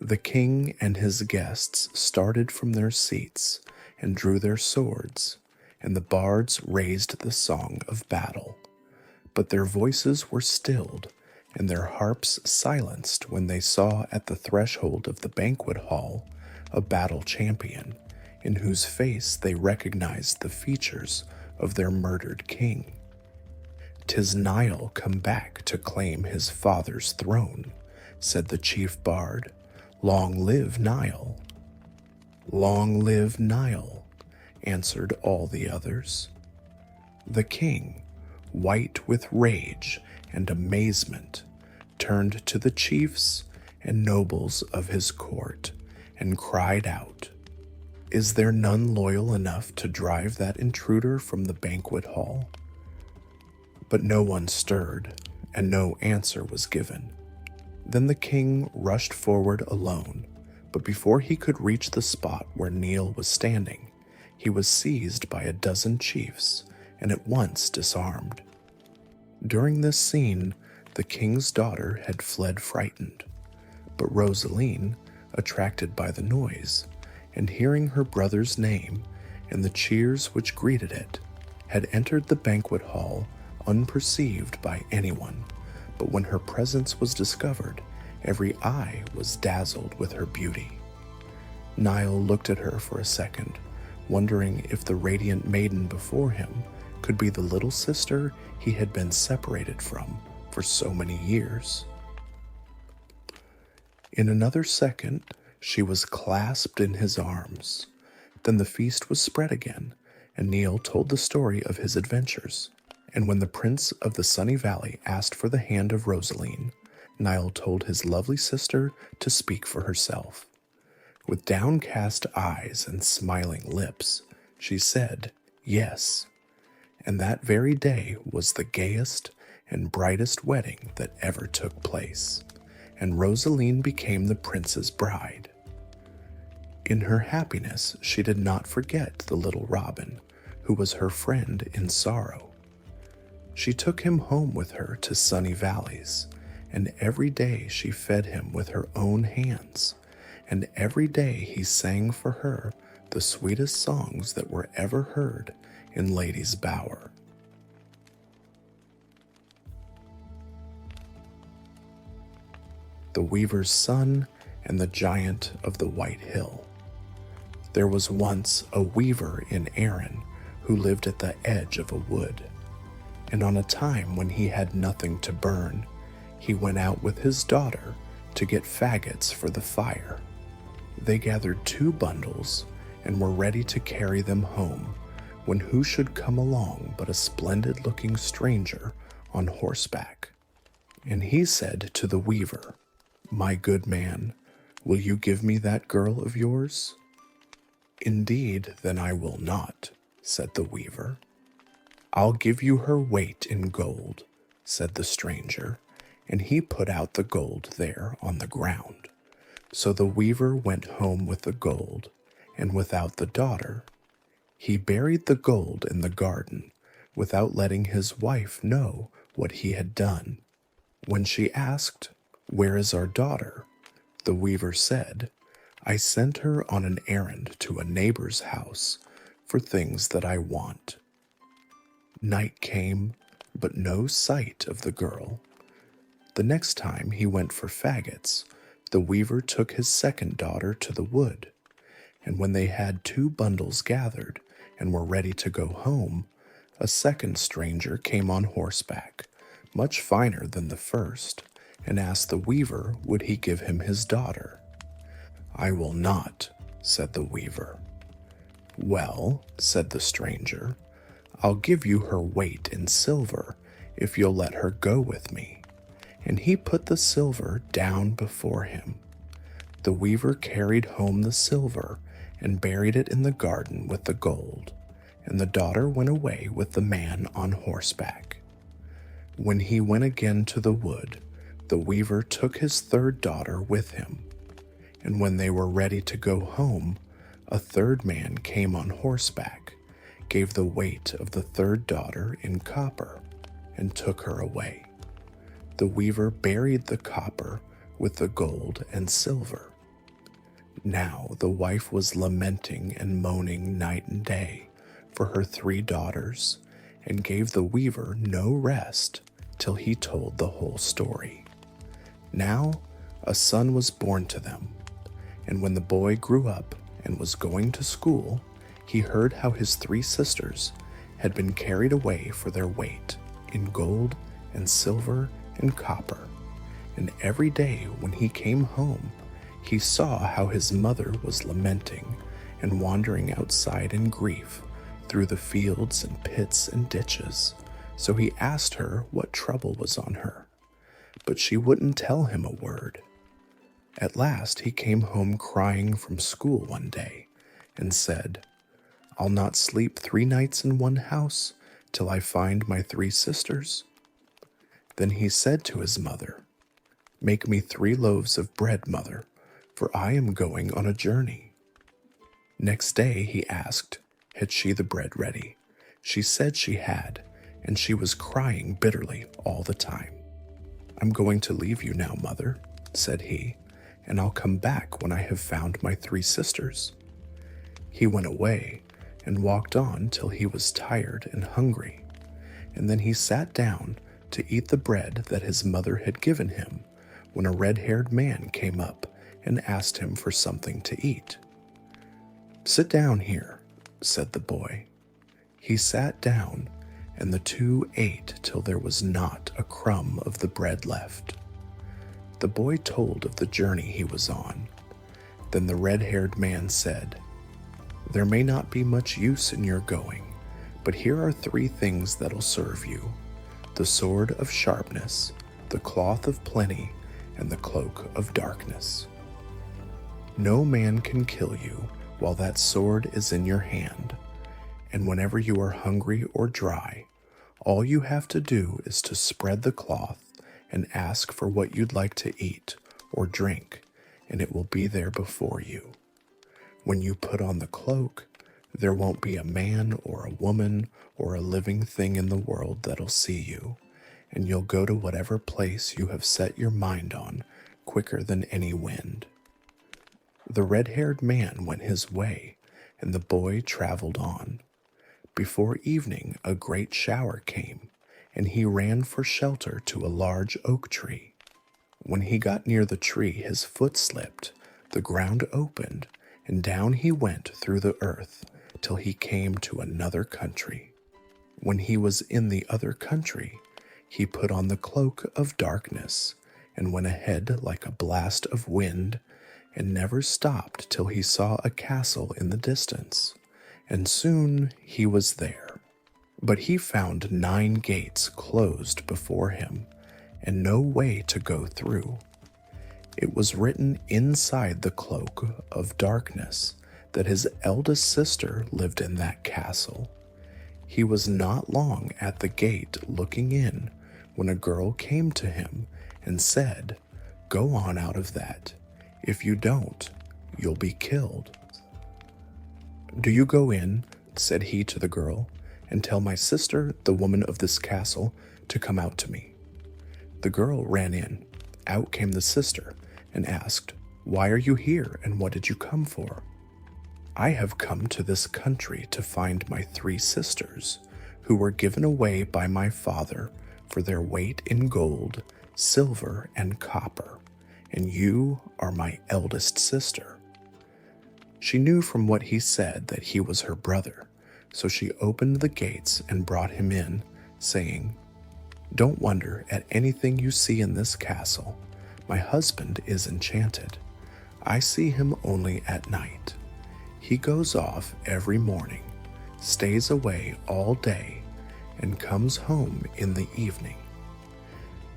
The king and his guests started from their seats and drew their swords, and the bards raised the song of battle. But their voices were stilled and their harps silenced when they saw at the threshold of the banquet hall a battle champion, in whose face they recognized the features of their murdered king. "'Tis Niall come back to claim his father's throne," said the chief bard. "Long live Niall!" "Long live Niall!" answered all the others. The king, white with rage and amazement, turned to the chiefs and nobles of his court and cried out, "Is there none loyal enough to drive that intruder from the banquet hall?" But no one stirred, and no answer was given. Then the king rushed forward alone, but before he could reach the spot where Niall was standing, he was seized by a dozen chiefs and at once disarmed. During this scene, the king's daughter had fled frightened, but Rosaline, attracted by the noise, and hearing her brother's name and the cheers which greeted it, had entered the banquet hall unperceived by anyone. But when her presence was discovered, every eye was dazzled with her beauty. Niall looked at her for a second, wondering if the radiant maiden before him could be the little sister he had been separated from for so many years. In another second, she was clasped in his arms. Then the feast was spread again, and Niall told the story of his adventures. And when the prince of the Sunny Valley asked for the hand of Rosaline, Niall told his lovely sister to speak for herself. With downcast eyes and smiling lips, she said, "Yes." And that very day was the gayest and brightest wedding that ever took place, and Rosaline became the prince's bride. In her happiness, she did not forget the little Robin, who was her friend in sorrow. She took him home with her to sunny valleys, and every day she fed him with her own hands, and every day he sang for her the sweetest songs that were ever heard in Lady's Bower. The Weaver's Son and the Giant of the White Hill. There was once a weaver in Erin who lived at the edge of a wood. And on a time when he had nothing to burn, he went out with his daughter to get faggots for the fire. They gathered 2 bundles and were ready to carry them home, when who should come along but a splendid-looking stranger on horseback. And he said to the weaver, "My good man, will you give me that girl of yours?" "Indeed, then I will not," said the weaver. "I'll give you her weight in gold," said the stranger, and he put out the gold there on the ground. So the weaver went home with the gold, and without the daughter. He buried the gold in the garden, without letting his wife know what he had done. When she asked, "Where is our daughter?" the weaver said, "I sent her on an errand to a neighbor's house for things that I want." Night came, but no sight of the girl. The next time he went for faggots, the weaver took his second daughter to the wood, And when they had 2 bundles gathered and were ready to go home, a second stranger came on horseback, much finer than the first, and asked the weaver would he give him his daughter. "I will not," said the weaver. "Well," said the stranger, "I'll give you her weight in silver if you'll let her go with me." And he put the silver down before him. The weaver carried home the silver and buried it in the garden with the gold, and the daughter went away with the man on horseback. When he went again to the wood, the weaver took his third daughter with him. And when they were ready to go home, a third man came on horseback, gave the weight of the third daughter in copper, and took her away. The weaver buried the copper with the gold and silver. Now the wife was lamenting and moaning night and day for her 3 daughters, and gave the weaver no rest till he told the whole story. Now a son was born to them, and when the boy grew up and was going to school, he heard how his 3 sisters had been carried away for their weight in gold and silver and copper. And every day when he came home, he saw how his mother was lamenting and wandering outside in grief through the fields and pits and ditches. So he asked her what trouble was on her, but she wouldn't tell him a word. At last he came home crying from school one day and said, "I'll not sleep 3 nights in one house till I find my 3 sisters." Then he said to his mother, "Make me 3 loaves of bread, mother, for I am going on a journey." Next day he asked, had she the bread ready? She said she had, and she was crying bitterly all the time. "I'm going to leave you now, mother," said he, "and I'll come back when I have found my 3 sisters." He went away and walked on till he was tired and hungry, and then he sat down to eat the bread that his mother had given him, when a red-haired man came up and asked him for something to eat. "Sit down here," said the boy. He sat down, and the 2 ate till there was not a crumb of the bread left. The boy told of the journey he was on. Then the red-haired man said, "There may not be much use in your going, but here are 3 things that'll serve you: the sword of sharpness, the cloth of plenty, and the cloak of darkness. No man can kill you while that sword is in your hand, and whenever you are hungry or dry, all you have to do is to spread the cloth and ask for what you'd like to eat or drink, and it will be there before you. When you put on the cloak, there won't be a man or a woman or a living thing in the world that'll see you, and you'll go to whatever place you have set your mind on quicker than any wind." The red-haired man went his way, and the boy traveled on. Before evening, a great shower came, and he ran for shelter to a large oak tree. When he got near the tree, his foot slipped, the ground opened, and down he went through the earth till he came to another country. When he was in the other country, he put on the cloak of darkness and went ahead like a blast of wind, and never stopped till he saw a castle in the distance, and soon he was there. But he found 9 gates closed before him, and no way to go through. It was written inside the cloak of darkness that his eldest sister lived in that castle. He was not long at the gate looking in when a girl came to him and said, "Go on out of that. If you don't, you'll be killed." "Do you go in," said he to the girl, "and tell my sister, the woman of this castle, to come out to me." The girl ran in. Out came the sister and asked, "Why are you here, and what did you come for?" "I have come to this country to find my 3 sisters, who were given away by my father for their weight in gold, silver, and copper, and you are my eldest sister." She knew from what he said that he was her brother, so she opened the gates and brought him in, saying, "Don't wonder at anything you see in this castle. My husband is enchanted. I see him only at night. He goes off every morning, stays away all day, and comes home in the evening."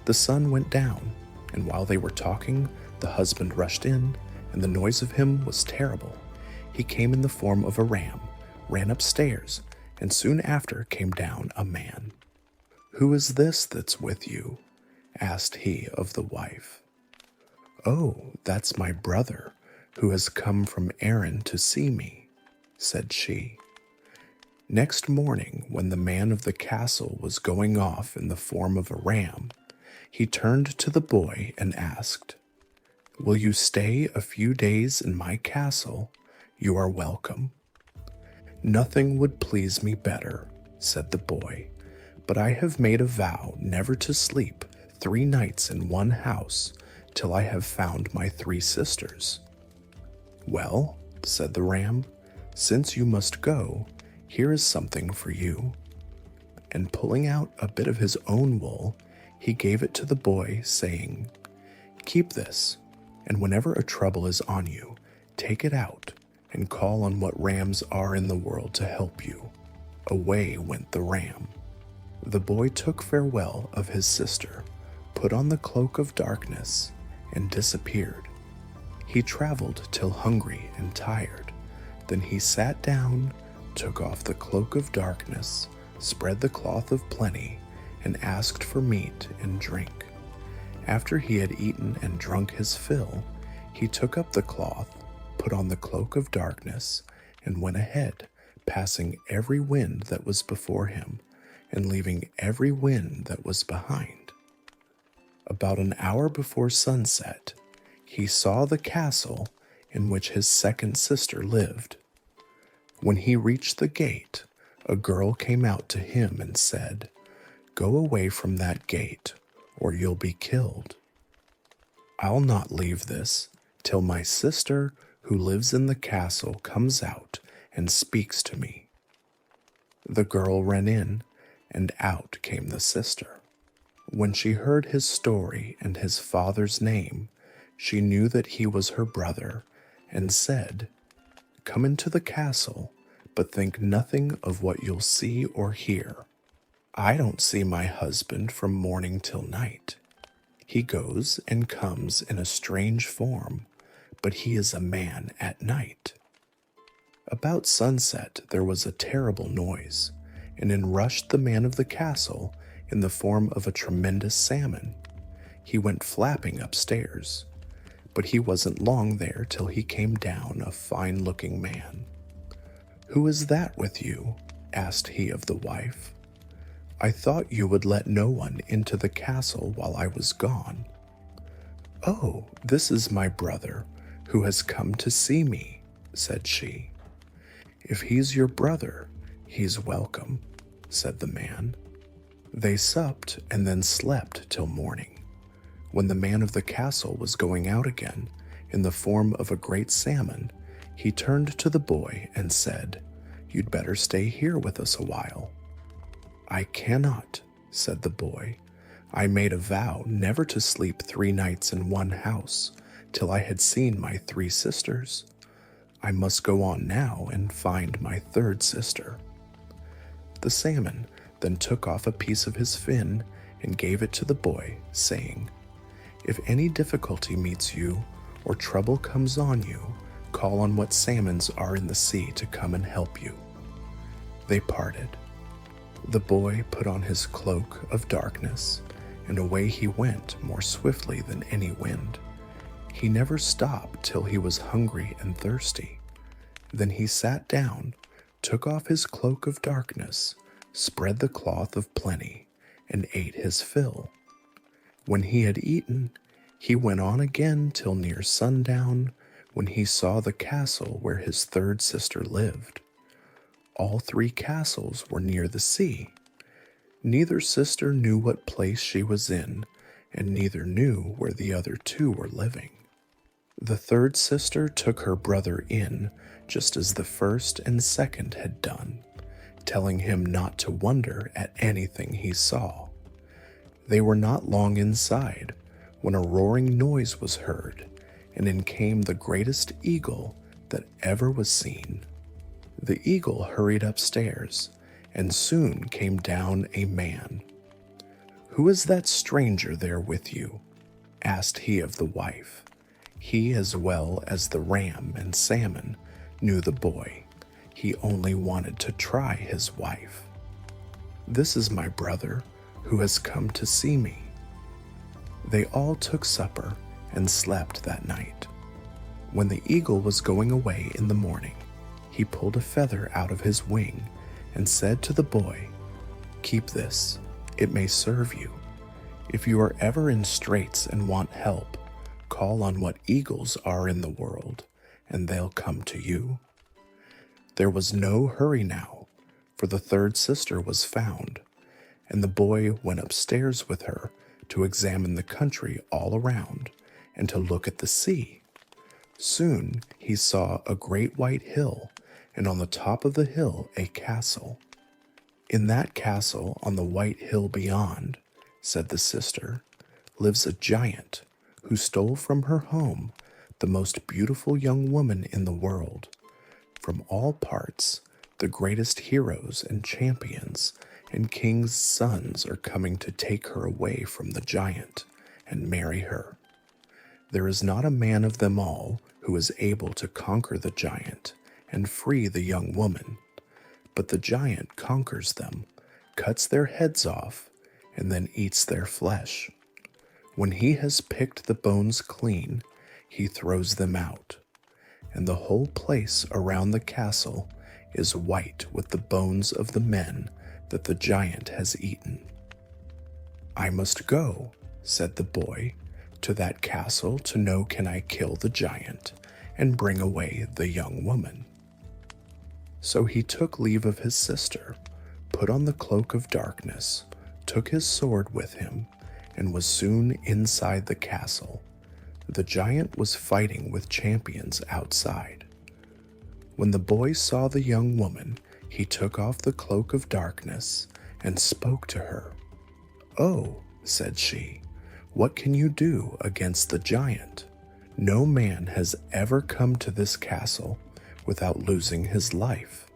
The sun went down, and while they were talking, the husband rushed in, and the noise of him was terrible. He came in the form of a ram, ran upstairs, and soon after came down a man. "Who is this that's with you?" asked he of the wife. "Oh, that's my brother, who has come from Erin to see me," said she. Next morning, when the man of the castle was going off in the form of a ram, he turned to the boy and asked, "Will you stay a few days in my castle? You are welcome." "Nothing would please me better," said the boy, "but I have made a vow never to sleep 3 nights in one house till I have found my 3 sisters." "Well," said the ram, "since you must go, here is something for you." And pulling out a bit of his own wool, he gave it to the boy, saying, "Keep this, and whenever a trouble is on you, take it out and call on what rams are in the world to help you." Away went the ram. The boy took farewell of his sister, put on the cloak of darkness, and disappeared. He traveled till hungry and tired. Then he sat down, took off the cloak of darkness, spread the cloth of plenty, and asked for meat and drink. After he had eaten and drunk his fill, he took up the cloth, put on the cloak of darkness, and went ahead, passing every wind that was before him, and leaving every wind that was behind. About an hour before sunset, he saw the castle in which his second sister lived. When he reached the gate, a girl came out to him and said, "Go away from that gate, or you'll be killed." "I'll not leave this till my sister who lives in the castle comes out and speaks to me." The girl ran in, and out came the sister. When she heard his story and his father's name, she knew that he was her brother, and said, "Come into the castle, but think nothing of what you'll see or hear. I don't see my husband from morning till night. He goes and comes in a strange form, but he is a man at night." About sunset there was a terrible noise, and in rushed the man of the castle in the form of a tremendous salmon. He went flapping upstairs, but he wasn't long there till he came down a fine-looking man. "Who is that with you?" asked he of the wife. "I thought you would let no one into the castle while I was gone." "Oh, this is my brother, who has come to see me," said she. "If he's your brother, he's welcome," said the man. They supped and then slept till morning. When the man of the castle was going out again, in the form of a great salmon, he turned to the boy and said, "You'd better stay here with us a while." "I cannot," said the boy. "I made a vow never to sleep 3 nights in one house till I had seen my 3 sisters. I must go on now and find my 3rd sister." The salmon then took off a piece of his fin and gave it to the boy, saying, "If any difficulty meets you or trouble comes on you, call on what salmons are in the sea to come and help you." They parted. The boy put on his cloak of darkness, and away he went more swiftly than any wind. He never stopped till he was hungry and thirsty. Then he sat down, took off his cloak of darkness, spread the cloth of plenty, and ate his fill. When he had eaten, he went on again till near sundown, when he saw the castle where his 3rd sister lived. All 3 castles were near the sea. Neither sister knew what place she was in, and neither knew where the other 2 were living. The third sister took her brother in just as the first and second had done, telling him not to wonder at anything he saw. They were not long inside when a roaring noise was heard, and in came the greatest eagle that ever was seen. The eagle hurried upstairs, and soon came down a man. "Who is that stranger there with you?" asked he of the wife. He, as well as the ram and salmon, knew the boy. He only wanted to try his wife. "This is my brother, who has come to see me." They all took supper and slept that night. When the eagle was going away in the morning, he pulled a feather out of his wing and said to the boy, "Keep this, it may serve you. If you are ever in straits and want help, call on what eagles are in the world, and they'll come to you." There was no hurry now, for the third sister was found, and the boy went upstairs with her to examine the country all around and to look at the sea. Soon he saw a great white hill, and on the top of the hill a castle. "In that castle on the white hill beyond," said the sister, "lives a giant who stole from her home the most beautiful young woman in the world. From all parts, the greatest heroes and champions and kings' sons are coming to take her away from the giant and marry her. There is not a man of them all who is able to conquer the giant and free the young woman, but the giant conquers them, cuts their heads off, and then eats their flesh. When he has picked the bones clean, he throws them out, and the whole place around the castle is white with the bones of the men that the giant has eaten." "I must go," said the boy, "to that castle to know can I kill the giant and bring away the young woman." So he took leave of his sister, put on the cloak of darkness, took his sword with him, and was soon inside the castle. The giant was fighting with champions outside. When the boy saw the young woman, he took off the cloak of darkness and spoke to her. "Oh," said she, "what can you do against the giant? No man has ever come to this castle without losing his life.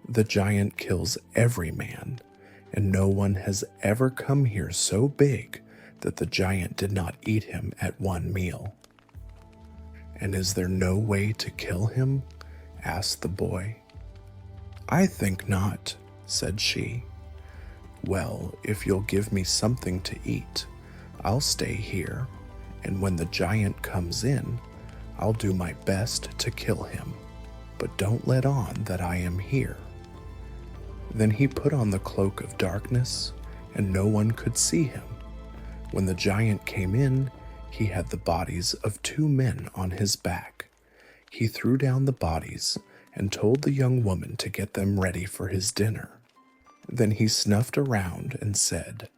The giant kills every man, and no one has ever come here so big that the giant did not eat him at one meal." "And is there no way to kill him?" asked the boy. "I think not," said she. "Well, if you'll give me something to eat, I'll stay here, and when the giant comes in, I'll do my best to kill him, but don't let on that I am here." Then he put on the cloak of darkness, and no one could see him. When the giant came in, he had the bodies of 2 men on his back. He threw down the bodies and told the young woman to get them ready for his dinner. Then he snuffed around and said,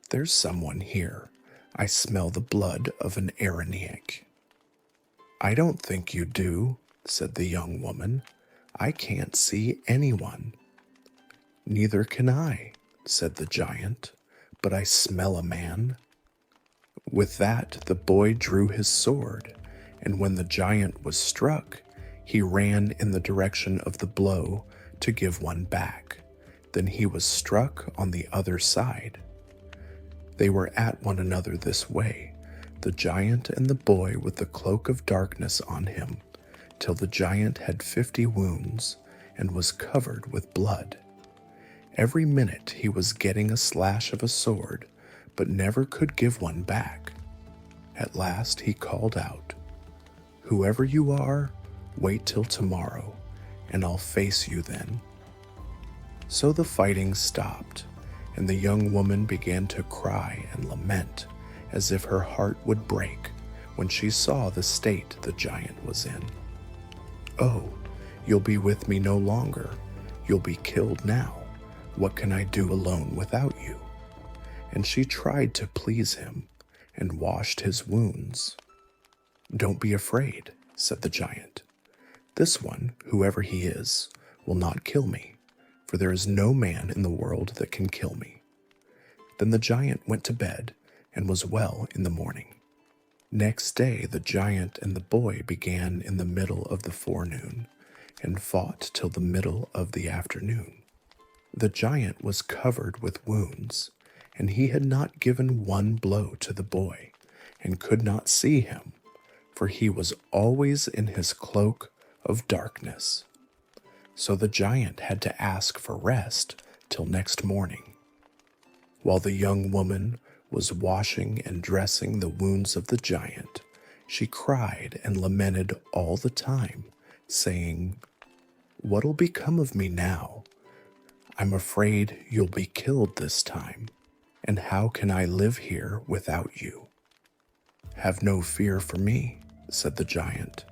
"There's someone here. I smell the blood of an Aaroniac." "I don't think you do," said the young woman. "I can't see anyone." "Neither can I," said the giant, "but I smell a man." With that, the boy drew his sword, and when the giant was struck, he ran in the direction of the blow to give one back. Then he was struck on the other side. They were at one another this way, the giant and the boy with the cloak of darkness on him, till the giant had 50 wounds and was covered with blood. Every minute he was getting a slash of a sword, but never could give one back. At last he called out, "Whoever you are, wait till tomorrow, and I'll face you then." So the fighting stopped, and the young woman began to cry and lament as if her heart would break when she saw the state the giant was in. "Oh, you'll be with me no longer. You'll be killed now. What can I do alone without you?" And she tried to please him and washed his wounds. "Don't be afraid," said the giant. "This one, whoever he is, will not kill me, for there is no man in the world that can kill me." Then the giant went to bed and was well in the morning. Next day the giant and the boy began in the middle of the forenoon and fought till the middle of the afternoon. The giant was covered with wounds, and he had not given one blow to the boy, and could not see him, for he was always in his cloak of darkness. So the giant had to ask for rest till next morning. While the young woman was washing and dressing the wounds of the giant, she cried and lamented all the time, saying, "What'll become of me now? I'm afraid you'll be killed this time, and how can I live here without you?" "Have no fear for me," said the giant.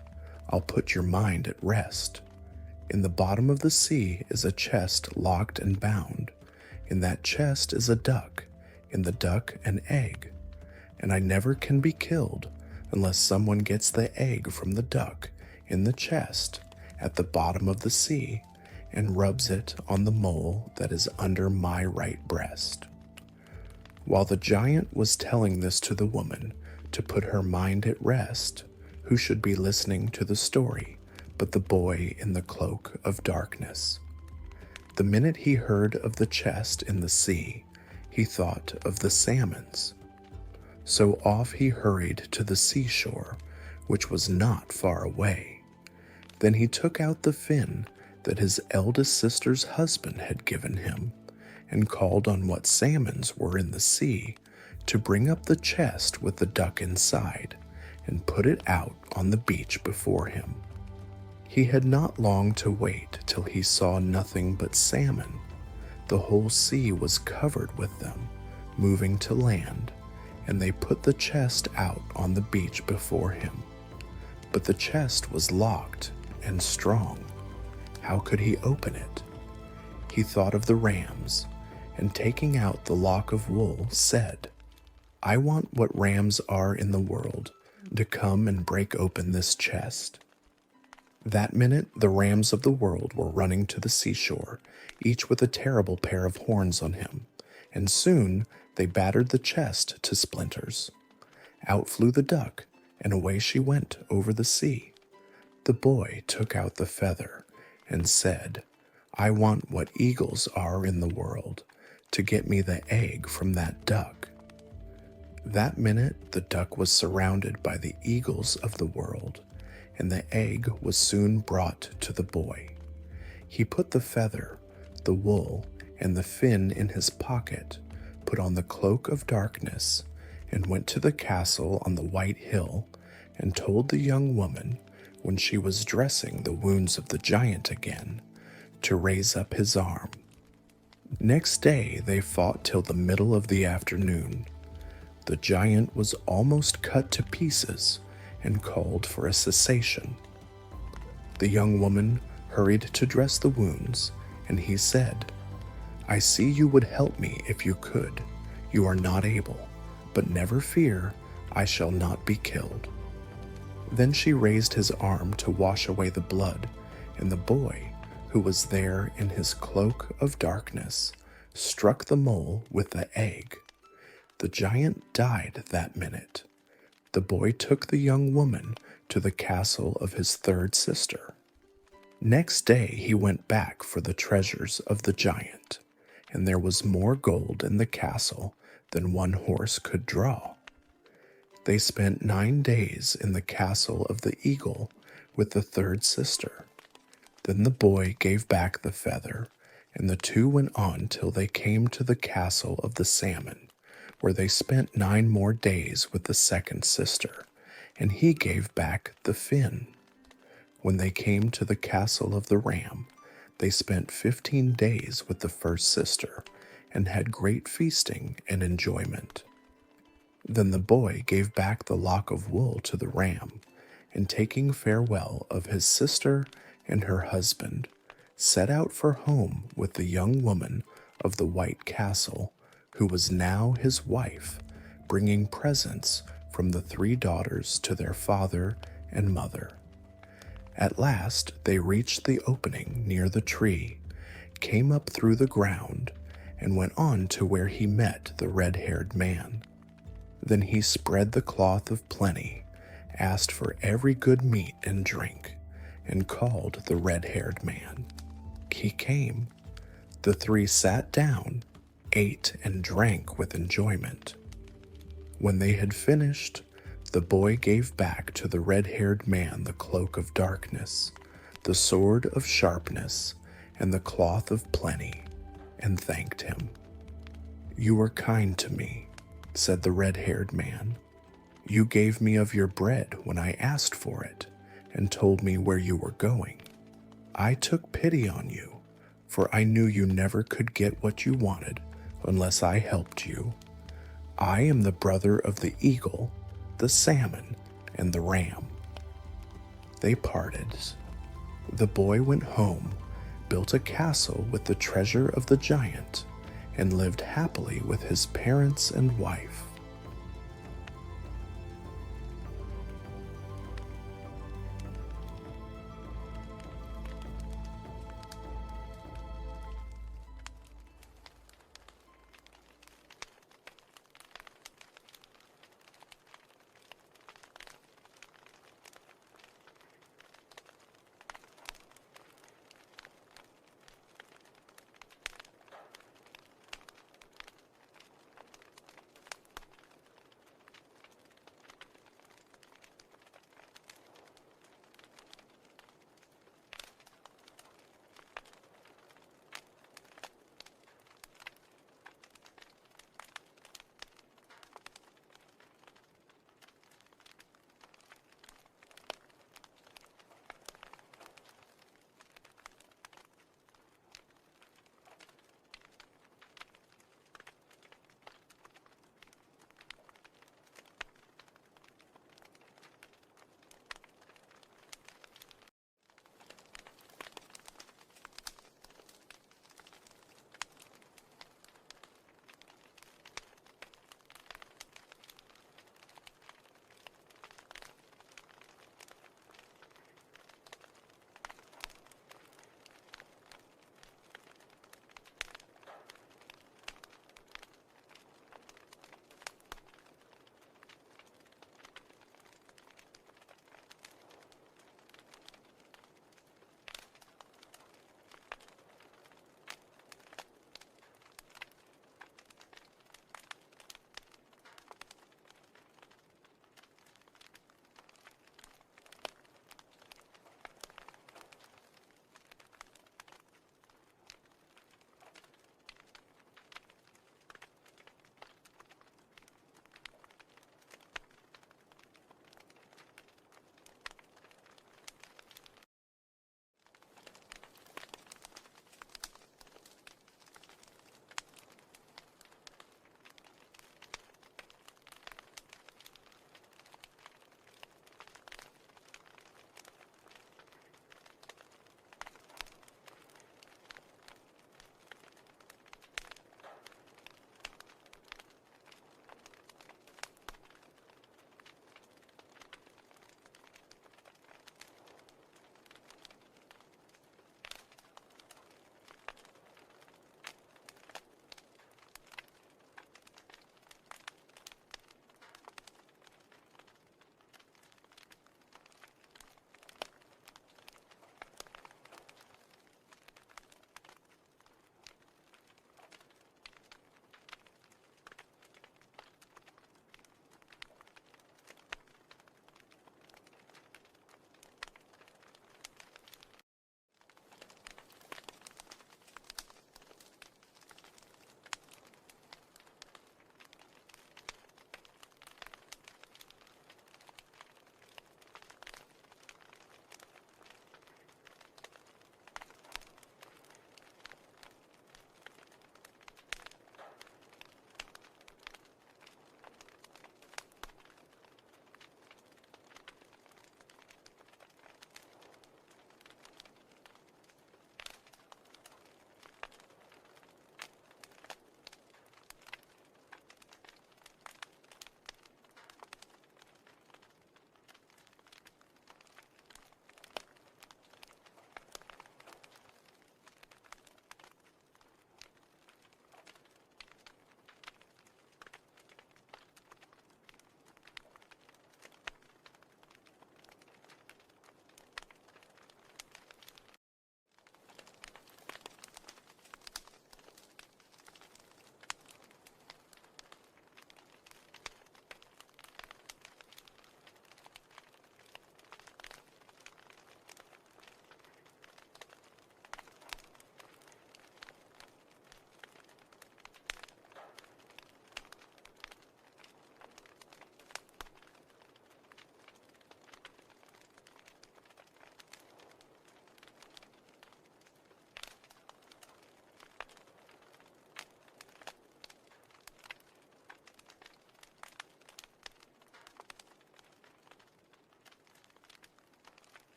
"I'll put your mind at rest. In the bottom of the sea is a chest locked and bound. In that chest is a duck, in the duck an egg, and I never can be killed unless someone gets the egg from the duck in the chest at the bottom of the sea and rubs it on the mole that is under my right breast." While the giant was telling this to the woman to put her mind at rest, who should be listening to the story but the boy in the cloak of darkness? The minute he heard of the chest in the sea, he thought of the salmons. So off he hurried to the seashore, which was not far away. Then he took out the fin that his eldest sister's husband had given him, and called on what salmons were in the sea to bring up the chest with the duck inside, and put it out on the beach before him. He had not long to wait till he saw nothing but salmon. The whole sea was covered with them, moving to land, and they put the chest out on the beach before him. But the chest was locked and strong. How could he open it? He thought of the rams, and taking out the lock of wool, said, "I want what rams are in the world to come and break open this chest." That minute the rams of the world were running to the seashore, each with a terrible pair of horns on him, and soon they battered the chest to splinters. Out flew the duck, and away she went over the sea. The boy took out the feather and said, "I want what eagles are in the world, to get me the egg from that duck." That minute the duck was surrounded by the eagles of the world, and the egg was soon brought to the boy. He put the feather, the wool, and the fin in his pocket, put on the cloak of darkness, and went to the castle on the white hill, and told the young woman, when she was dressing the wounds of the giant again, to raise up his arm. Next day they fought till the middle of the afternoon. The giant was almost cut to pieces, and called for a cessation. The young woman hurried to dress the wounds, and he said, "I see you would help me if you could. You are not able, but never fear, I shall not be killed." Then she raised his arm to wash away the blood, and the boy, who was there in his cloak of darkness, struck the mole with the egg. The giant died that minute. The boy took the young woman to the castle of his third sister. Next day he went back for the treasures of the giant, and there was more gold in the castle than one horse could draw. They spent 9 days in the castle of the eagle with the third sister. Then the boy gave back the feather, and the two went on till they came to the castle of the salmon, where they spent 9 more days with the second sister, and he gave back the fin. When they came to the castle of the ram, they spent 15 days with the first sister, and had great feasting and enjoyment. Then the boy gave back the lock of wool to the ram, and taking farewell of his sister and her husband, set out for home with the young woman of the white castle, who was now his wife, bringing presents from the 3 daughters to their father and mother. At last they reached the opening near the tree, came up through the ground, and went on to where he met the red-haired man. Then he spread the cloth of plenty, asked for every good meat and drink, and called the red-haired man. He came. The 3 sat down, ate, and drank with enjoyment. When they had finished, the boy gave back to the red-haired man the cloak of darkness, the sword of sharpness, and the cloth of plenty, and thanked him. "You were kind to me," said the red-haired man. "You gave me of your bread when I asked for it, and told me where you were going. I took pity on you, for I knew you never could get what you wanted unless I helped you. I am the brother of the eagle, the salmon, and the ram." They parted. The boy went home, built a castle with the treasure of the giant, and lived happily with his parents and wife.